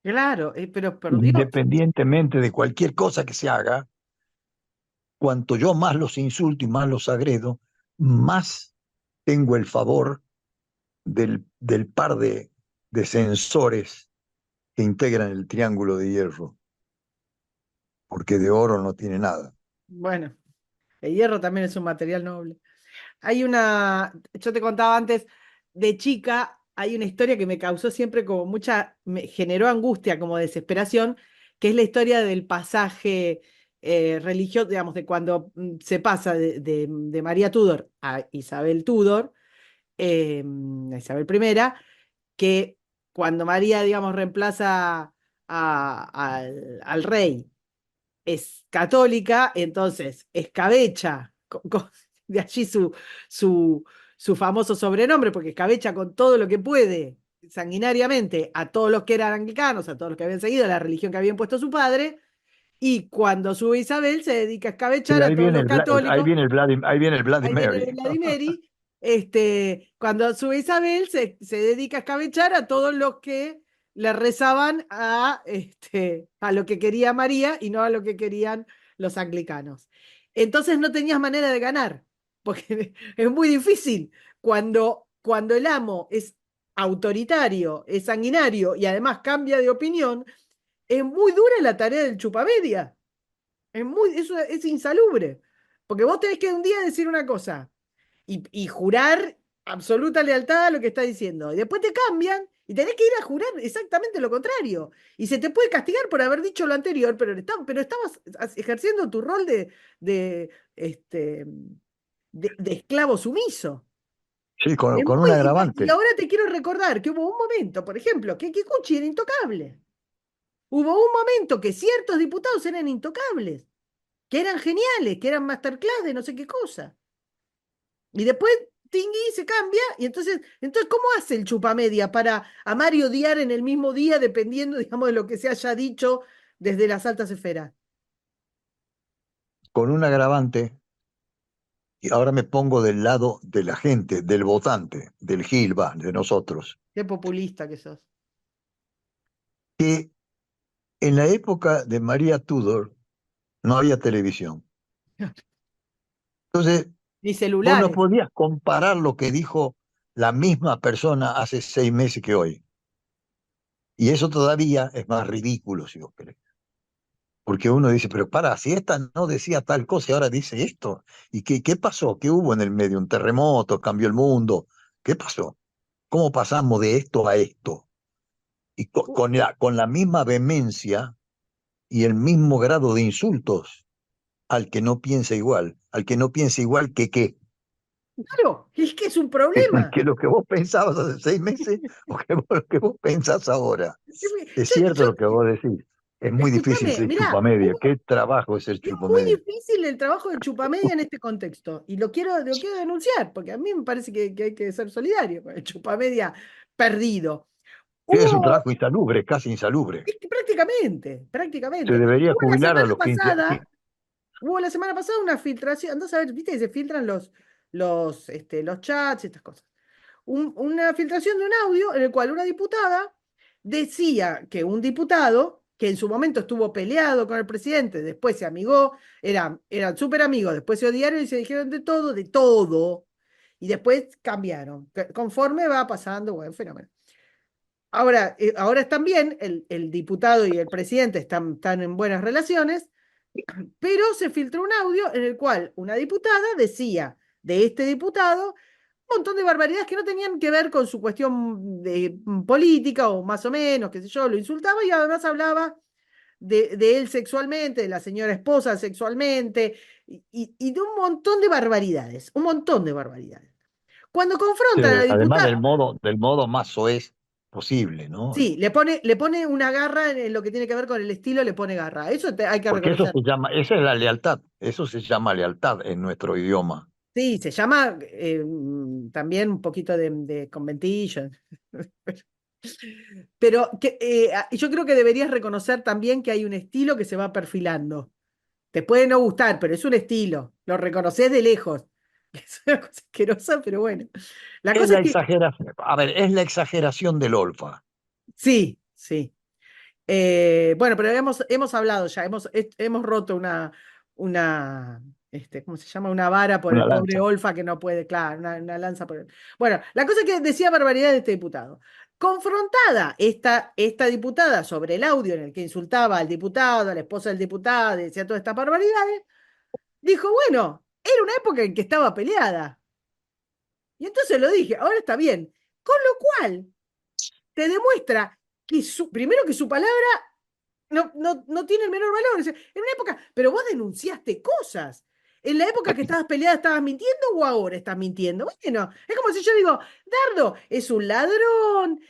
[SPEAKER 1] Claro, pero por Dios.
[SPEAKER 2] independientemente de cualquier cosa que se haga, cuanto yo más los insulto y más los agredo, más tengo el favor del par de sensores que integran el triángulo de hierro, porque de oro no tiene nada.
[SPEAKER 1] Bueno, el hierro también es un material noble. Yo te contaba antes, de chica, hay una historia que me causó siempre como me generó angustia, como desesperación, que es la historia del pasaje religioso, digamos, de cuando se pasa de María Tudor a Isabel Tudor, a Isabel I, que cuando María, digamos, reemplaza al rey es católica, entonces escabecha, de allí su, su famoso sobrenombre, porque escabecha con todo lo que puede, sanguinariamente, a todos los que eran anglicanos, a todos los que habían seguido la religión que había impuesto su padre, y cuando sube Isabel se dedica a
[SPEAKER 2] Sí,
[SPEAKER 1] escabechar a todos los católicos.
[SPEAKER 2] ahí viene el
[SPEAKER 1] Ahí
[SPEAKER 2] Bloody
[SPEAKER 1] viene
[SPEAKER 2] Mary.
[SPEAKER 1] Vladimir. Cuando sube Isabel, se dedica a escabechar a todos los que le rezaban a lo que quería María y no a lo que querían los anglicanos. Entonces no tenías manera de ganar, porque es muy difícil cuando el amo es autoritario, es sanguinario y además cambia de opinión, es muy dura la tarea del chupamedia. Es insalubre. Porque vos tenés que un día decir una cosa y jurar absoluta lealtad a lo que está diciendo. Y después te cambian y tenés que ir a jurar exactamente lo contrario. Y se te puede castigar por haber dicho lo anterior, pero estabas ejerciendo tu rol de, este, de esclavo sumiso.
[SPEAKER 2] Sí,
[SPEAKER 1] Es
[SPEAKER 2] con un
[SPEAKER 1] y
[SPEAKER 2] agravante.
[SPEAKER 1] ahora te quiero recordar que hubo un momento, por ejemplo, que Kikuchi era intocable. Hubo un momento que ciertos diputados eran intocables, que eran geniales, que eran masterclass de no sé qué cosa. Y después Tingui se cambia, y entonces, ¿cómo hace el chupamedia para amar y odiar en el mismo día, dependiendo, digamos, de lo que se haya dicho desde las altas esferas?
[SPEAKER 2] Con un agravante, y ahora me pongo del lado de la gente, del votante, del Gilba, de nosotros,
[SPEAKER 1] Qué populista que sos.
[SPEAKER 2] que en la época de María Tudor no había televisión. Entonces,
[SPEAKER 1] Ni
[SPEAKER 2] vos no
[SPEAKER 1] celulares.
[SPEAKER 2] podías comparar lo que dijo la misma persona hace 6 meses que hoy. Y eso todavía es más ridículo, si vos querés. Porque uno dice, pero para, si esta no decía tal cosa y ahora dice esto, ¿y qué pasó? ¿Qué hubo en el medio? ¿Un terremoto? ¿Cambió el mundo? ¿Qué pasó? ¿Cómo pasamos de esto a esto? Y con la misma vehemencia y el mismo grado de insultos al que no piensa igual, al que no piensa igual que qué,
[SPEAKER 1] Claro, es que es un problema.
[SPEAKER 2] que lo que vos pensabas hace 6 meses o que lo que vos pensás ahora. Es
[SPEAKER 1] Yo,
[SPEAKER 2] cierto
[SPEAKER 1] yo,
[SPEAKER 2] lo que vos decís. Es muy difícil
[SPEAKER 1] escúchame,
[SPEAKER 2] ser
[SPEAKER 1] mirá,
[SPEAKER 2] chupamedia. Qué trabajo es ser
[SPEAKER 1] es muy
[SPEAKER 2] chupamedia.
[SPEAKER 1] difícil el trabajo de chupamedia en este contexto. Y lo quiero denunciar, porque a mí me parece que hay que ser solidario con el chupamedia perdido.
[SPEAKER 2] Es un
[SPEAKER 1] Hubo
[SPEAKER 2] trabajo insalubre, casi insalubre.
[SPEAKER 1] Es que prácticamente,
[SPEAKER 2] Se
[SPEAKER 1] prácticamente.
[SPEAKER 2] debería jubilar a los 15 años.
[SPEAKER 1] Hubo la semana pasada una filtración, andás a ver, viste que se filtran los chats y estas cosas. Una filtración de un audio en el cual una diputada decía que un diputado, que en su momento estuvo peleado con el presidente, después se amigó, eran súper amigos, después se odiaron y se dijeron de todo, y después cambiaron. Conforme va pasando, bueno, fenómeno. Ahora están bien, el diputado y el presidente están en buenas relaciones, pero se filtró un audio en el cual una diputada decía de este diputado un montón de barbaridades que no tenían que ver con su cuestión política o más o menos, qué sé yo, lo insultaba y además hablaba de él sexualmente, de la señora esposa sexualmente, y de un montón de barbaridades, un montón de barbaridades. Cuando
[SPEAKER 2] Sí,
[SPEAKER 1] confrontan a la
[SPEAKER 2] además
[SPEAKER 1] diputada,
[SPEAKER 2] del modo más soez posible, ¿no?
[SPEAKER 1] sí, le pone una garra en lo que tiene que ver con el estilo, le pone garra. Eso hay que
[SPEAKER 2] Porque eso
[SPEAKER 1] reconocer.
[SPEAKER 2] se llama, esa es la lealtad, eso se llama lealtad en nuestro idioma.
[SPEAKER 1] Sí, se llama también un poquito de conventillo. Pero yo creo que deberías reconocer también que hay un estilo que se va perfilando. Te puede no gustar, pero es un estilo. Lo reconoces de lejos. Es una cosa asquerosa, pero bueno. La
[SPEAKER 2] Es
[SPEAKER 1] cosa
[SPEAKER 2] la
[SPEAKER 1] es que
[SPEAKER 2] exageración, a ver, es la exageración del olfa.
[SPEAKER 1] sí, sí. Bueno, pero hemos hablado ya, hemos roto ¿cómo se llama? Una vara por
[SPEAKER 2] Una
[SPEAKER 1] el pobre
[SPEAKER 2] lanza.
[SPEAKER 1] Olfa que no puede, claro, una lanza por él. Bueno, la cosa es que decía barbaridad de este diputado. Confrontada esta diputada sobre el audio en el que insultaba al diputado, a la esposa del diputado, decía todas estas barbaridades, dijo, bueno, era una época en que estaba peleada. Y entonces lo dije, ahora está bien. Con lo cual, te demuestra que primero que su palabra no tiene el menor valor. En una época, pero vos denunciaste cosas. ¿En la época que estabas peleada estabas mintiendo o ahora estás mintiendo? Bueno, es como si yo digo, Dardo es un ladrón,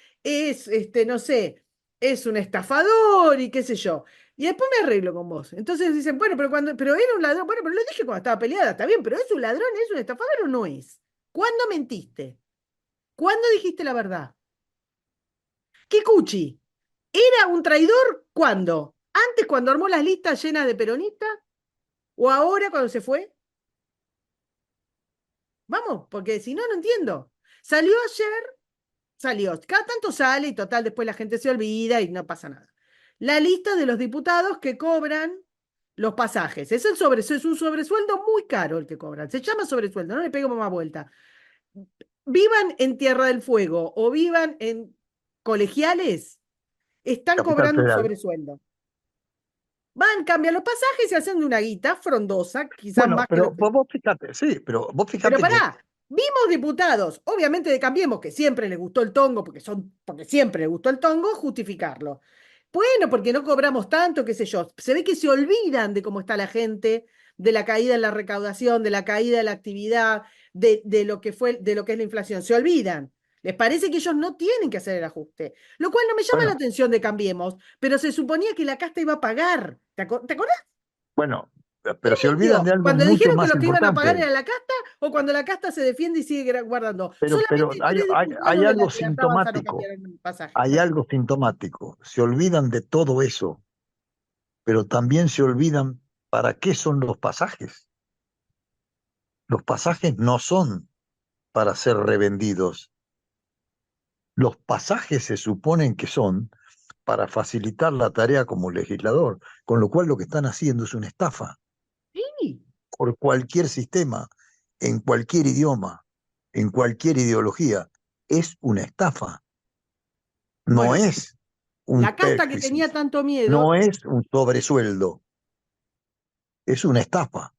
[SPEAKER 1] no sé, es un estafador y qué sé yo. Y después me arreglo con vos. Entonces dicen, bueno, pero era un ladrón, bueno, pero lo dije cuando estaba peleada, está bien, pero ¿es un ladrón, es un estafador o no es? ¿Cuándo mentiste? ¿Cuándo dijiste la verdad? Kikuchi, ¿era un traidor cuándo? ¿Antes cuando armó las listas llenas de peronistas? ¿O ahora cuando se fue? Vamos, porque si no, no entiendo. Salió ayer, salió. Cada tanto sale y total, después la gente se olvida y no pasa nada. La lista de los diputados que cobran los pasajes. Es un sobresueldo muy caro el que cobran. Se llama sobresueldo, no le pego más vuelta. Vivan en Tierra del Fuego o vivan en colegiales, están
[SPEAKER 2] Capital
[SPEAKER 1] cobrando un
[SPEAKER 2] Federal.
[SPEAKER 1] sobresueldo. Van, cambian los pasajes y se hacen de una guita frondosa, quizás
[SPEAKER 2] Bueno,
[SPEAKER 1] más que
[SPEAKER 2] pero
[SPEAKER 1] lo que...
[SPEAKER 2] vos fíjate, sí, pero vos
[SPEAKER 1] Pero
[SPEAKER 2] fíjate que,
[SPEAKER 1] pará, vimos diputados, obviamente de Cambiemos, que siempre les gustó el tongo, porque siempre les gustó el tongo, justificarlo. Bueno, porque no cobramos tanto, qué sé yo. Se ve que se olvidan de cómo está la gente, de la caída en la recaudación, de la caída de la actividad, de lo que fue, de lo que es la inflación. Se olvidan. Les parece que ellos no tienen que hacer el ajuste. Lo cual no me llama la
[SPEAKER 2] bueno,
[SPEAKER 1] atención de Cambiemos, pero se suponía que la casta iba a pagar. ¿Te acordás?
[SPEAKER 2] bueno,
[SPEAKER 1] ¿Quién
[SPEAKER 2] pero se olvidan de
[SPEAKER 1] mintió?
[SPEAKER 2] algo
[SPEAKER 1] ¿Cuando
[SPEAKER 2] mucho
[SPEAKER 1] dijeron que
[SPEAKER 2] más
[SPEAKER 1] los que iban a pagar
[SPEAKER 2] importante.
[SPEAKER 1] era la casta o cuando la casta se defiende y sigue guardando?
[SPEAKER 2] Pero
[SPEAKER 1] Solamente tres
[SPEAKER 2] hay
[SPEAKER 1] diputados de la
[SPEAKER 2] algo
[SPEAKER 1] Libertad Avanza no
[SPEAKER 2] sintomático,
[SPEAKER 1] cambiaron el pasaje.
[SPEAKER 2] hay
[SPEAKER 1] Bueno,
[SPEAKER 2] algo sintomático. Se olvidan de todo eso, pero también se olvidan para qué son los pasajes. Los pasajes no son para ser revendidos. Los pasajes se suponen que son para facilitar la tarea como legislador, con lo cual lo que están haciendo es una estafa
[SPEAKER 1] sí.
[SPEAKER 2] por cualquier sistema, en cualquier idioma, en cualquier ideología. Es una estafa, no
[SPEAKER 1] Bueno,
[SPEAKER 2] es un
[SPEAKER 1] la casta que tenía
[SPEAKER 2] perjuicio,
[SPEAKER 1] tanto
[SPEAKER 2] no
[SPEAKER 1] miedo,
[SPEAKER 2] es un sobresueldo, es una estafa.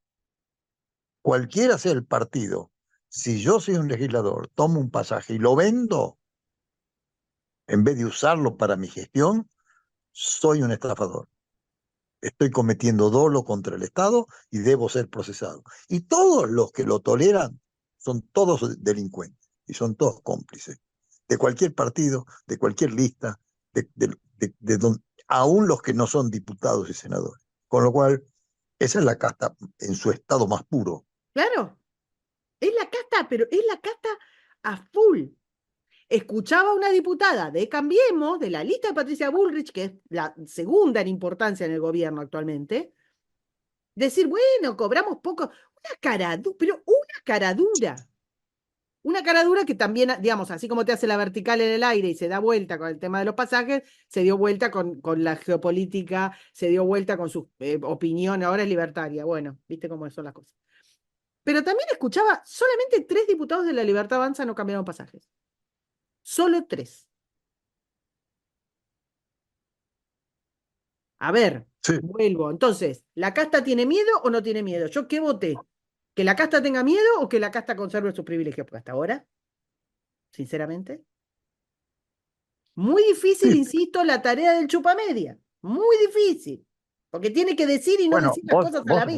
[SPEAKER 2] Cualquiera sea el partido, si yo soy un legislador, tomo un pasaje y lo vendo, en vez de usarlo para mi gestión, soy un estafador. Estoy cometiendo dolo contra el Estado y debo ser procesado. Y todos los que lo toleran son todos delincuentes y son todos cómplices de cualquier partido, de cualquier lista, aún los que no son diputados y senadores. Con lo cual, esa es la casta en su estado más puro.
[SPEAKER 1] claro, es la casta, pero es la casta a full. Escuchaba a una diputada de Cambiemos, de la lista de Patricia Bullrich, que es la segunda en importancia en el gobierno actualmente, decir, bueno, cobramos poco, pero una caradura. Una cara dura que también, digamos, así como te hace la vertical en el aire y se da vuelta con el tema de los pasajes, se dio vuelta con la geopolítica, se dio vuelta con su opinión, ahora es libertaria. Bueno, viste cómo son las cosas. Pero también escuchaba, solamente tres diputados de la Libertad Avanza no cambiaron pasajes. Solo tres. A ver,
[SPEAKER 2] Sí,
[SPEAKER 1] vuelvo. Entonces, ¿la casta tiene miedo o no tiene miedo? ¿Yo qué voté? ¿Que la casta tenga miedo o que la casta conserve sus privilegios? Porque hasta ahora, sinceramente. Muy difícil,
[SPEAKER 2] sí,
[SPEAKER 1] insisto, la tarea del chupamedia. Muy difícil. Porque tiene que decir y no
[SPEAKER 2] Bueno,
[SPEAKER 1] decir las cosas a la vez.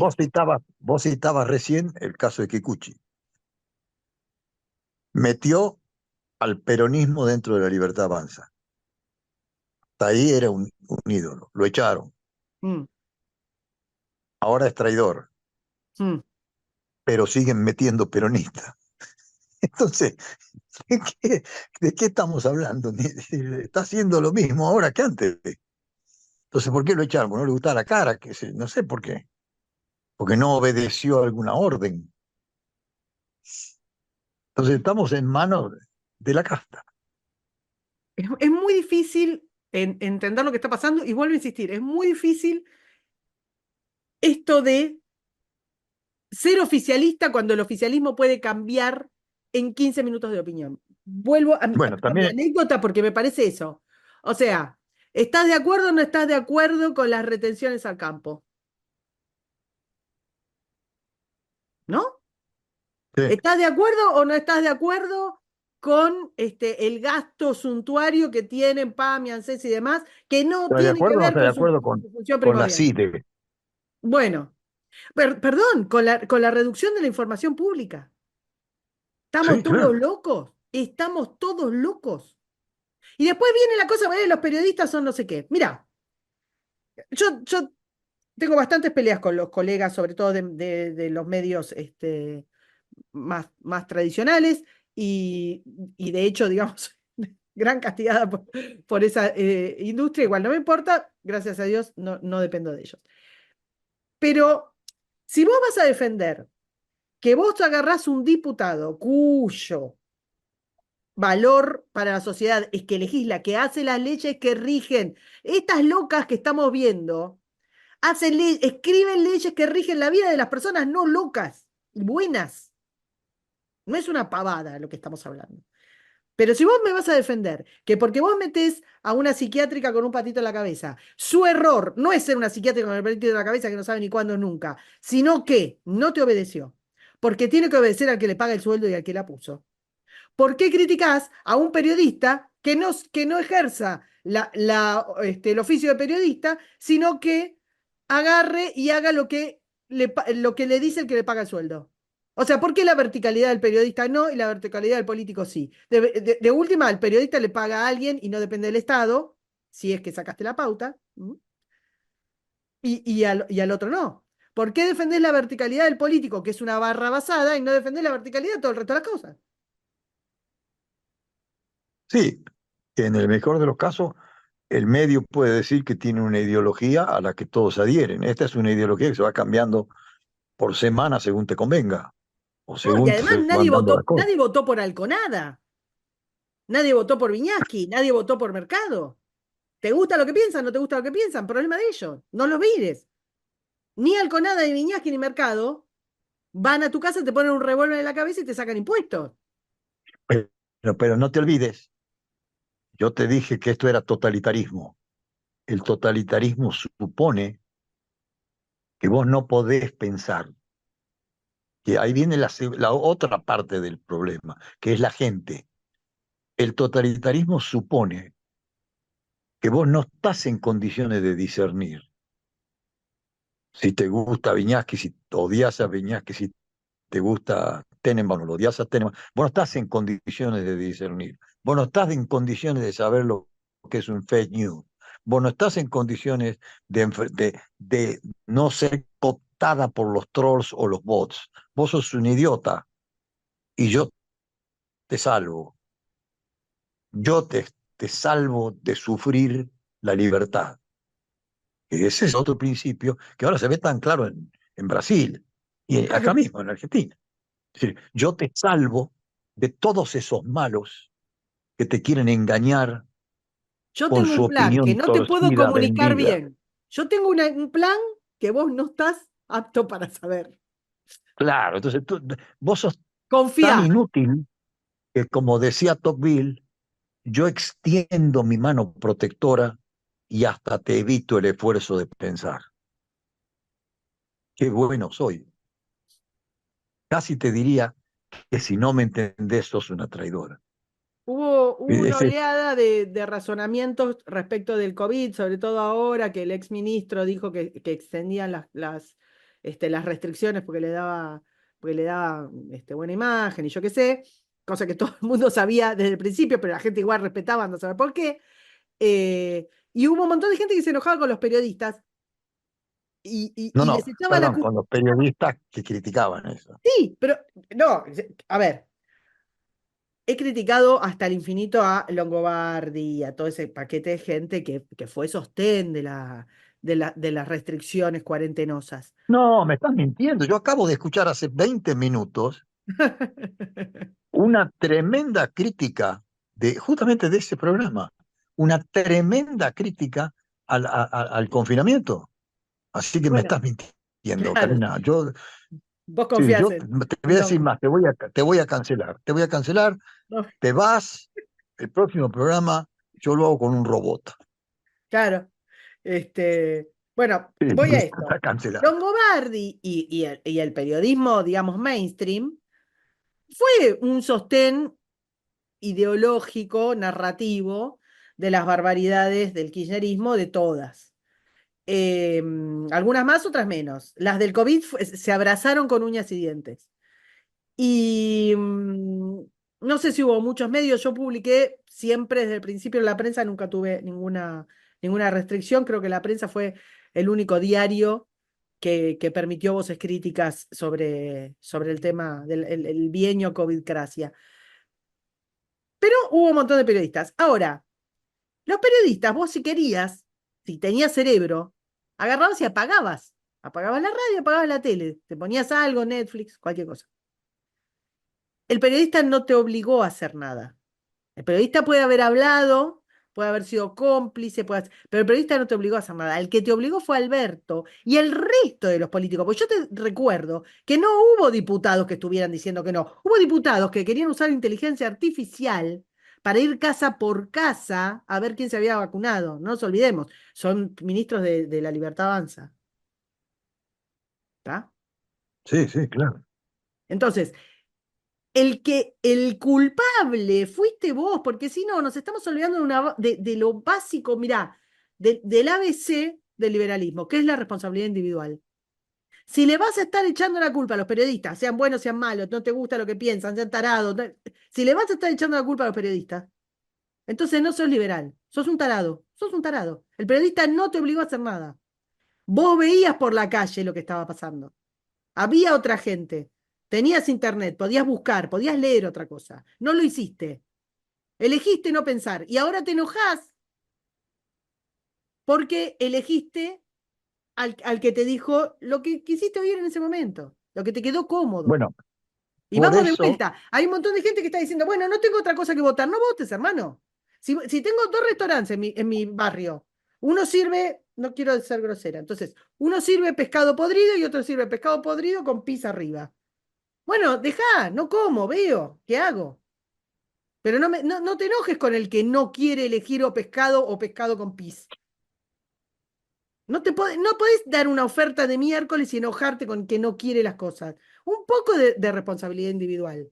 [SPEAKER 2] vos citabas recién el caso de Kikuchi. Metió al peronismo dentro de la Libertad Avanza. Hasta ahí era un ídolo. Lo echaron.
[SPEAKER 1] Mm,
[SPEAKER 2] Ahora es traidor,
[SPEAKER 1] mm.
[SPEAKER 2] pero siguen metiendo peronistas. Entonces, ¿de de qué estamos hablando? Está haciendo lo mismo ahora que antes. Entonces, ¿por qué lo echaron? ¿No le gustaba la cara? No sé por qué. Porque no obedeció alguna orden. Entonces, estamos en manos de la casta.
[SPEAKER 1] Es muy difícil entender lo que está pasando y vuelvo a insistir, es muy difícil esto de ser oficialista cuando el oficialismo puede cambiar en 15 minutos de opinión. Vuelvo
[SPEAKER 2] Bueno,
[SPEAKER 1] a mi
[SPEAKER 2] también,
[SPEAKER 1] anécdota porque me parece eso. O sea, ¿estás de acuerdo o no estás de acuerdo con las retenciones al campo? ¿No?
[SPEAKER 2] sí,
[SPEAKER 1] ¿Estás de acuerdo o no estás de acuerdo con el gasto suntuario que tienen PAMI, ANSES y demás, que no
[SPEAKER 2] ¿está de
[SPEAKER 1] tiene que
[SPEAKER 2] acuerdo o no
[SPEAKER 1] ver
[SPEAKER 2] está de
[SPEAKER 1] con
[SPEAKER 2] acuerdo
[SPEAKER 1] su función
[SPEAKER 2] con la
[SPEAKER 1] primordial?
[SPEAKER 2] CIDE?
[SPEAKER 1] Bueno, perdón, con la reducción de la información pública. Estamos
[SPEAKER 2] Sí,
[SPEAKER 1] todos
[SPEAKER 2] claro.
[SPEAKER 1] locos, estamos todos locos. Y después viene la cosa, los periodistas son no sé qué. Mira, yo tengo bastantes peleas con los colegas, sobre todo de los medios más tradicionales, y, y de hecho, digamos, gran castigada por esa industria, igual no me importa, gracias a Dios no dependo de ellos. Pero si vos vas a defender que vos agarrás un diputado cuyo valor para la sociedad es que legisla, que hace las leyes que rigen, estas locas que estamos viendo, escriben leyes que rigen la vida de las personas no locas y buenas. No es una pavada lo que estamos hablando. Pero si vos me vas a defender que porque vos metés a una psiquiátrica con un patito en la cabeza, su error no es ser una psiquiátrica con el patito en la cabeza que no sabe ni cuándo nunca, sino que no te obedeció, porque tiene que obedecer al que le paga el sueldo y al que la puso. ¿Por qué criticás a un periodista que no ejerza el oficio de periodista, sino que agarre y haga lo que le dice el que le paga el sueldo? O sea, ¿por qué la verticalidad del periodista no y la verticalidad del político sí? De última, al periodista le paga a alguien y no depende del Estado, si es que sacaste la pauta, y al otro no. ¿Por qué defendés la verticalidad del político, que es una barra basada, y no defendés la verticalidad de todo el resto de las cosas?
[SPEAKER 2] Sí, en el mejor de los casos, el medio puede decir que tiene una ideología a la que todos adhieren. Esta es una ideología que se va cambiando por semana según te convenga o
[SPEAKER 1] No, y
[SPEAKER 2] según
[SPEAKER 1] además
[SPEAKER 2] se van dando las cosas.
[SPEAKER 1] nadie votó por Alconada, nadie votó por Viñaski, nadie votó por Mercado. ¿Te gusta lo que piensan? ¿No te gusta lo que piensan? Problema de ellos. No los mires. Ni Alconada, ni Viñaski, ni Mercado van a tu casa, te ponen un revólver en la cabeza y te sacan impuestos.
[SPEAKER 2] Pero no te olvides, yo te dije que esto era totalitarismo. El totalitarismo supone que vos no podés pensar, que ahí viene la otra parte del problema, que es la gente. El totalitarismo supone que vos no estás en condiciones de discernir si te gusta Viñaski, si odias a Viñaski, si te gusta Tenenbaum o lo odias a Tenenbaum. Vos no estás en condiciones de discernir. Vos no estás en condiciones de saber lo que es un fake news. Vos no estás en condiciones de no ser cooptada por los trolls o los bots. Vos sos un idiota y yo te salvo. Yo te salvo de sufrir la libertad. Y ese es otro principio que ahora se ve tan claro en Brasil y acá mismo en Argentina. Es decir, yo te salvo de todos esos malos que te quieren engañar
[SPEAKER 1] Yo
[SPEAKER 2] con
[SPEAKER 1] tengo
[SPEAKER 2] su
[SPEAKER 1] un plan que
[SPEAKER 2] opinión
[SPEAKER 1] no te puedo
[SPEAKER 2] torcida,
[SPEAKER 1] comunicar
[SPEAKER 2] vendida.
[SPEAKER 1] bien. Yo tengo un plan que vos no estás apto para saber.
[SPEAKER 2] Claro, entonces vos sos tan
[SPEAKER 1] Confía.
[SPEAKER 2] inútil que, como decía Tocqueville, yo extiendo mi mano protectora y hasta te evito el esfuerzo de pensar. Qué bueno soy. Casi te diría que si no me entendés sos una traidora.
[SPEAKER 1] Hubo una
[SPEAKER 2] Ese-
[SPEAKER 1] oleada de razonamientos respecto del COVID, sobre todo ahora que el exministro dijo que extendían las restricciones porque le daba buena imagen y yo qué sé, cosa que todo el mundo sabía desde el principio, pero la gente igual respetaba, no sabe por qué. Y hubo un montón de gente que se enojaba con los periodistas
[SPEAKER 2] no,
[SPEAKER 1] y les
[SPEAKER 2] no,
[SPEAKER 1] echaba la
[SPEAKER 2] perdón,
[SPEAKER 1] culpa.
[SPEAKER 2] con los periodistas que criticaban eso.
[SPEAKER 1] Sí, pero no, a ver. He criticado hasta el infinito a Longobardi y a todo ese paquete de gente que fue sostén de las restricciones cuarentenosas.
[SPEAKER 2] No, me estás mintiendo. Yo acabo de escuchar hace 20 minutos una tremenda crítica justamente de ese programa, una tremenda crítica al confinamiento. Así que me
[SPEAKER 1] Bueno,
[SPEAKER 2] estás mintiendo,
[SPEAKER 1] claro,
[SPEAKER 2] Karina.
[SPEAKER 1] vos
[SPEAKER 2] Sí,
[SPEAKER 1] confías
[SPEAKER 2] yo
[SPEAKER 1] en
[SPEAKER 2] te voy a decir
[SPEAKER 1] Longo.
[SPEAKER 2] más, te voy a cancelar,
[SPEAKER 1] No,
[SPEAKER 2] te vas, el próximo programa yo lo hago con un robot.
[SPEAKER 1] claro. Bueno,
[SPEAKER 2] Sí,
[SPEAKER 1] voy a
[SPEAKER 2] listo,
[SPEAKER 1] esto.
[SPEAKER 2] está cancelado.
[SPEAKER 1] Longobardi y el periodismo, digamos, mainstream, fue un sostén ideológico, narrativo, de las barbaridades del kirchnerismo, de todas. Eh, Algunas más, otras menos. Las del COVID se abrazaron con uñas y dientes. Y no sé si hubo muchos medios, yo publiqué siempre desde el principio en la prensa, nunca tuve ninguna restricción, creo que la prensa fue el único diario que permitió voces críticas sobre el tema del el bienio COVIDcracia. Pero hubo un montón de periodistas. Ahora, los periodistas, vos si querías, si tenías cerebro, agarrabas y apagabas. Apagabas la radio, apagabas la tele, te ponías algo, Netflix, cualquier cosa. El periodista no te obligó a hacer nada. El periodista puede haber hablado, puede haber sido cómplice, pero el periodista no te obligó a hacer nada. El que te obligó fue Alberto y el resto de los políticos. Pues yo te recuerdo que no hubo diputados que estuvieran diciendo que no. Hubo diputados que querían usar inteligencia artificial para ir casa por casa a ver quién se había vacunado. No nos olvidemos, son ministros de la Libertad Avanza. ¿Está?
[SPEAKER 2] Sí, sí, claro.
[SPEAKER 1] Entonces, el culpable fuiste vos, porque si no, nos estamos olvidando de lo básico, mirá, del ABC del liberalismo, que es la responsabilidad individual. Si le vas a estar echando la culpa a los periodistas, sean buenos, sean malos, no te gusta lo que piensan, sean tarados, si le vas a estar echando la culpa a los periodistas, entonces no sos liberal, sos un tarado, sos un tarado. El periodista no te obligó a hacer nada. Vos veías por la calle lo que estaba pasando. Había otra gente. Tenías internet, podías buscar, podías leer otra cosa. No lo hiciste. Elegiste no pensar. Y ahora te enojás porque elegiste al que te dijo lo que quisiste oír en ese momento, lo que te quedó cómodo.
[SPEAKER 2] Bueno,
[SPEAKER 1] Y
[SPEAKER 2] por
[SPEAKER 1] vamos de
[SPEAKER 2] eso,
[SPEAKER 1] vuelta. Hay un montón de gente que está diciendo, bueno, no tengo otra cosa que votar. No votes, hermano. Si tengo dos restaurantes en mi barrio, uno sirve, no quiero ser grosera, entonces, uno sirve pescado podrido y otro sirve pescado podrido con pizza arriba. Bueno, dejá, no como, veo, ¿qué hago? Pero no te enojes con el que no quiere elegir o pescado con pis. No podés dar una oferta de miércoles y enojarte con el que no quiere las cosas. Un poco de responsabilidad individual.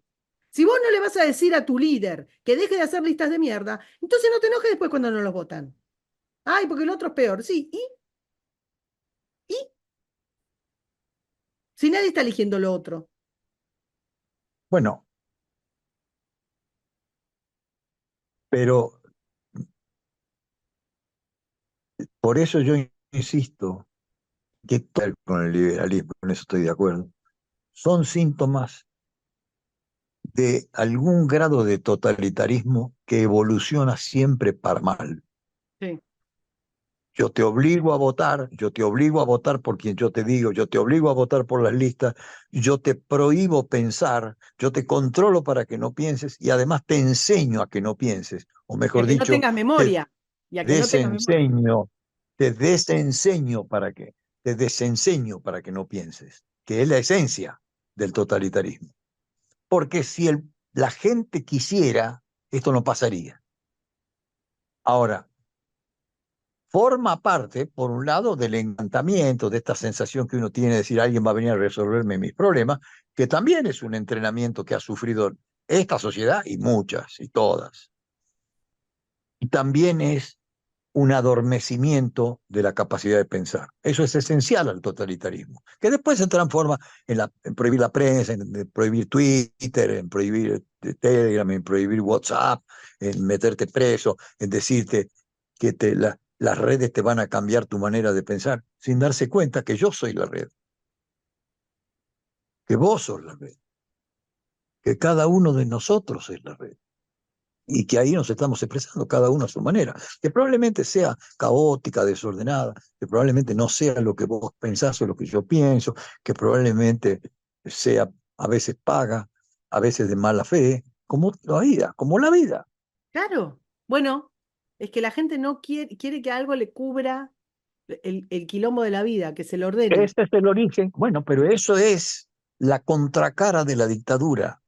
[SPEAKER 1] Si vos no le vas a decir a tu líder que deje de hacer listas de mierda, entonces no te enojes después cuando no los votan. Ay, porque el otro es peor. Sí, y si nadie está eligiendo lo otro.
[SPEAKER 2] bueno, pero por eso yo insisto que tal con el liberalismo, con eso estoy de acuerdo, son síntomas de algún grado de totalitarismo que evoluciona siempre para mal.
[SPEAKER 1] Sí.
[SPEAKER 2] Yo te obligo a votar, yo te obligo a votar por quien yo te digo, yo te obligo a votar por las listas, yo te prohíbo pensar, yo te controlo para que no pienses y además te enseño a que no pienses, o
[SPEAKER 1] Y a
[SPEAKER 2] mejor
[SPEAKER 1] que no
[SPEAKER 2] dicho,
[SPEAKER 1] tengas
[SPEAKER 2] te
[SPEAKER 1] memoria. Y a que no tengas memoria.
[SPEAKER 2] desenseño, te desenseño para que, te desenseño para que no pienses, que es la esencia del totalitarismo. Porque si la gente quisiera, esto no pasaría. Ahora, forma parte, por un lado, del encantamiento, de esta sensación que uno tiene de decir alguien va a venir a resolverme mis problemas, que también es un entrenamiento que ha sufrido esta sociedad y muchas, y todas. Y también es un adormecimiento de la capacidad de pensar. Eso es esencial al totalitarismo, que después se transforma en prohibir la prensa, en prohibir Twitter, en prohibir Telegram, en prohibir WhatsApp, en meterte preso, en decirte que las redes te van a cambiar tu manera de pensar, sin darse cuenta que yo soy la red, que vos sos la red, que cada uno de nosotros es la red. Y que ahí nos estamos expresando cada uno a su manera, que probablemente sea caótica, desordenada, que probablemente no sea lo que vos pensás o lo que yo pienso, que probablemente sea a veces paga, a veces de mala fe, como la vida, como la vida.
[SPEAKER 1] Claro. Bueno, es que la gente no quiere que algo le cubra el quilombo de la vida, que se lo ordene.
[SPEAKER 2] Ese es el origen. Bueno, pero eso es la contracara de la dictadura,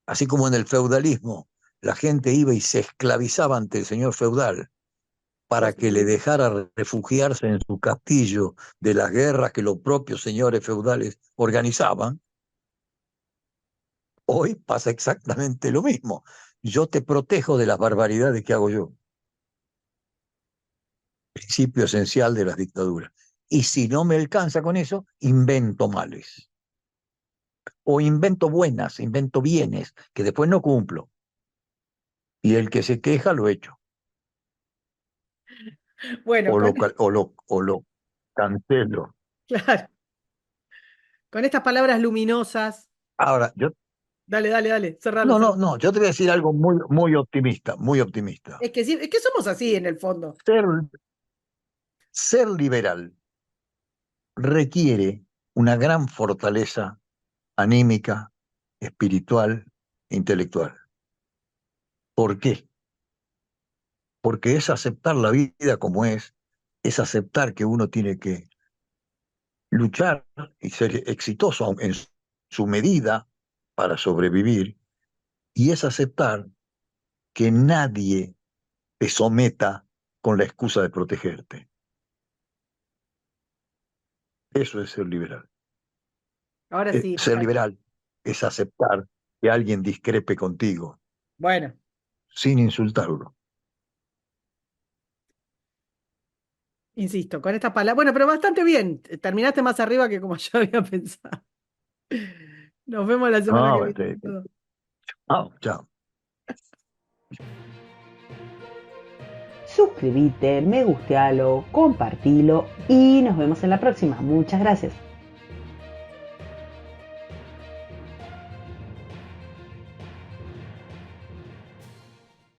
[SPEAKER 2] así como en el feudalismo. La gente iba y se esclavizaba ante el señor feudal
[SPEAKER 1] Por
[SPEAKER 2] para que le
[SPEAKER 1] supuesto.
[SPEAKER 2] dejara refugiarse en su castillo de las guerras que los propios señores feudales organizaban. Hoy pasa exactamente lo mismo. Yo te protejo de las barbaridades que hago yo, principio esencial de las dictaduras. Y si no me alcanza con eso, invento males. O invento buenas, invento bienes, que después no cumplo. Y el que se queja lo echo.
[SPEAKER 1] Bueno,
[SPEAKER 2] O lo cancelo.
[SPEAKER 1] claro, con estas palabras luminosas,
[SPEAKER 2] Ahora,
[SPEAKER 1] dale, dale, dale, cerralo,
[SPEAKER 2] no, no,
[SPEAKER 1] cerralo.
[SPEAKER 2] no, yo te voy a decir algo muy, muy optimista, muy optimista.
[SPEAKER 1] Es que sí, es que somos así en el fondo.
[SPEAKER 2] Ser, ser liberal requiere una gran fortaleza anímica, espiritual, intelectual. ¿Por qué? Porque es aceptar la vida como es aceptar que uno tiene que luchar y ser exitoso en su medida para sobrevivir, y es aceptar que nadie te someta con la excusa de protegerte. Eso es ser liberal.
[SPEAKER 1] Ahora sí,
[SPEAKER 2] Ser liberal es aceptar que alguien discrepe contigo
[SPEAKER 1] bueno,
[SPEAKER 2] sin insultarlo.
[SPEAKER 1] insisto, con estas palabras, bueno, pero bastante bien. Terminaste más arriba que como yo había pensado. Nos vemos la semana que
[SPEAKER 2] No,
[SPEAKER 1] viene.
[SPEAKER 2] chao.
[SPEAKER 3] Suscríbete, me gustealo, compartilo y nos vemos en la próxima. Muchas gracias.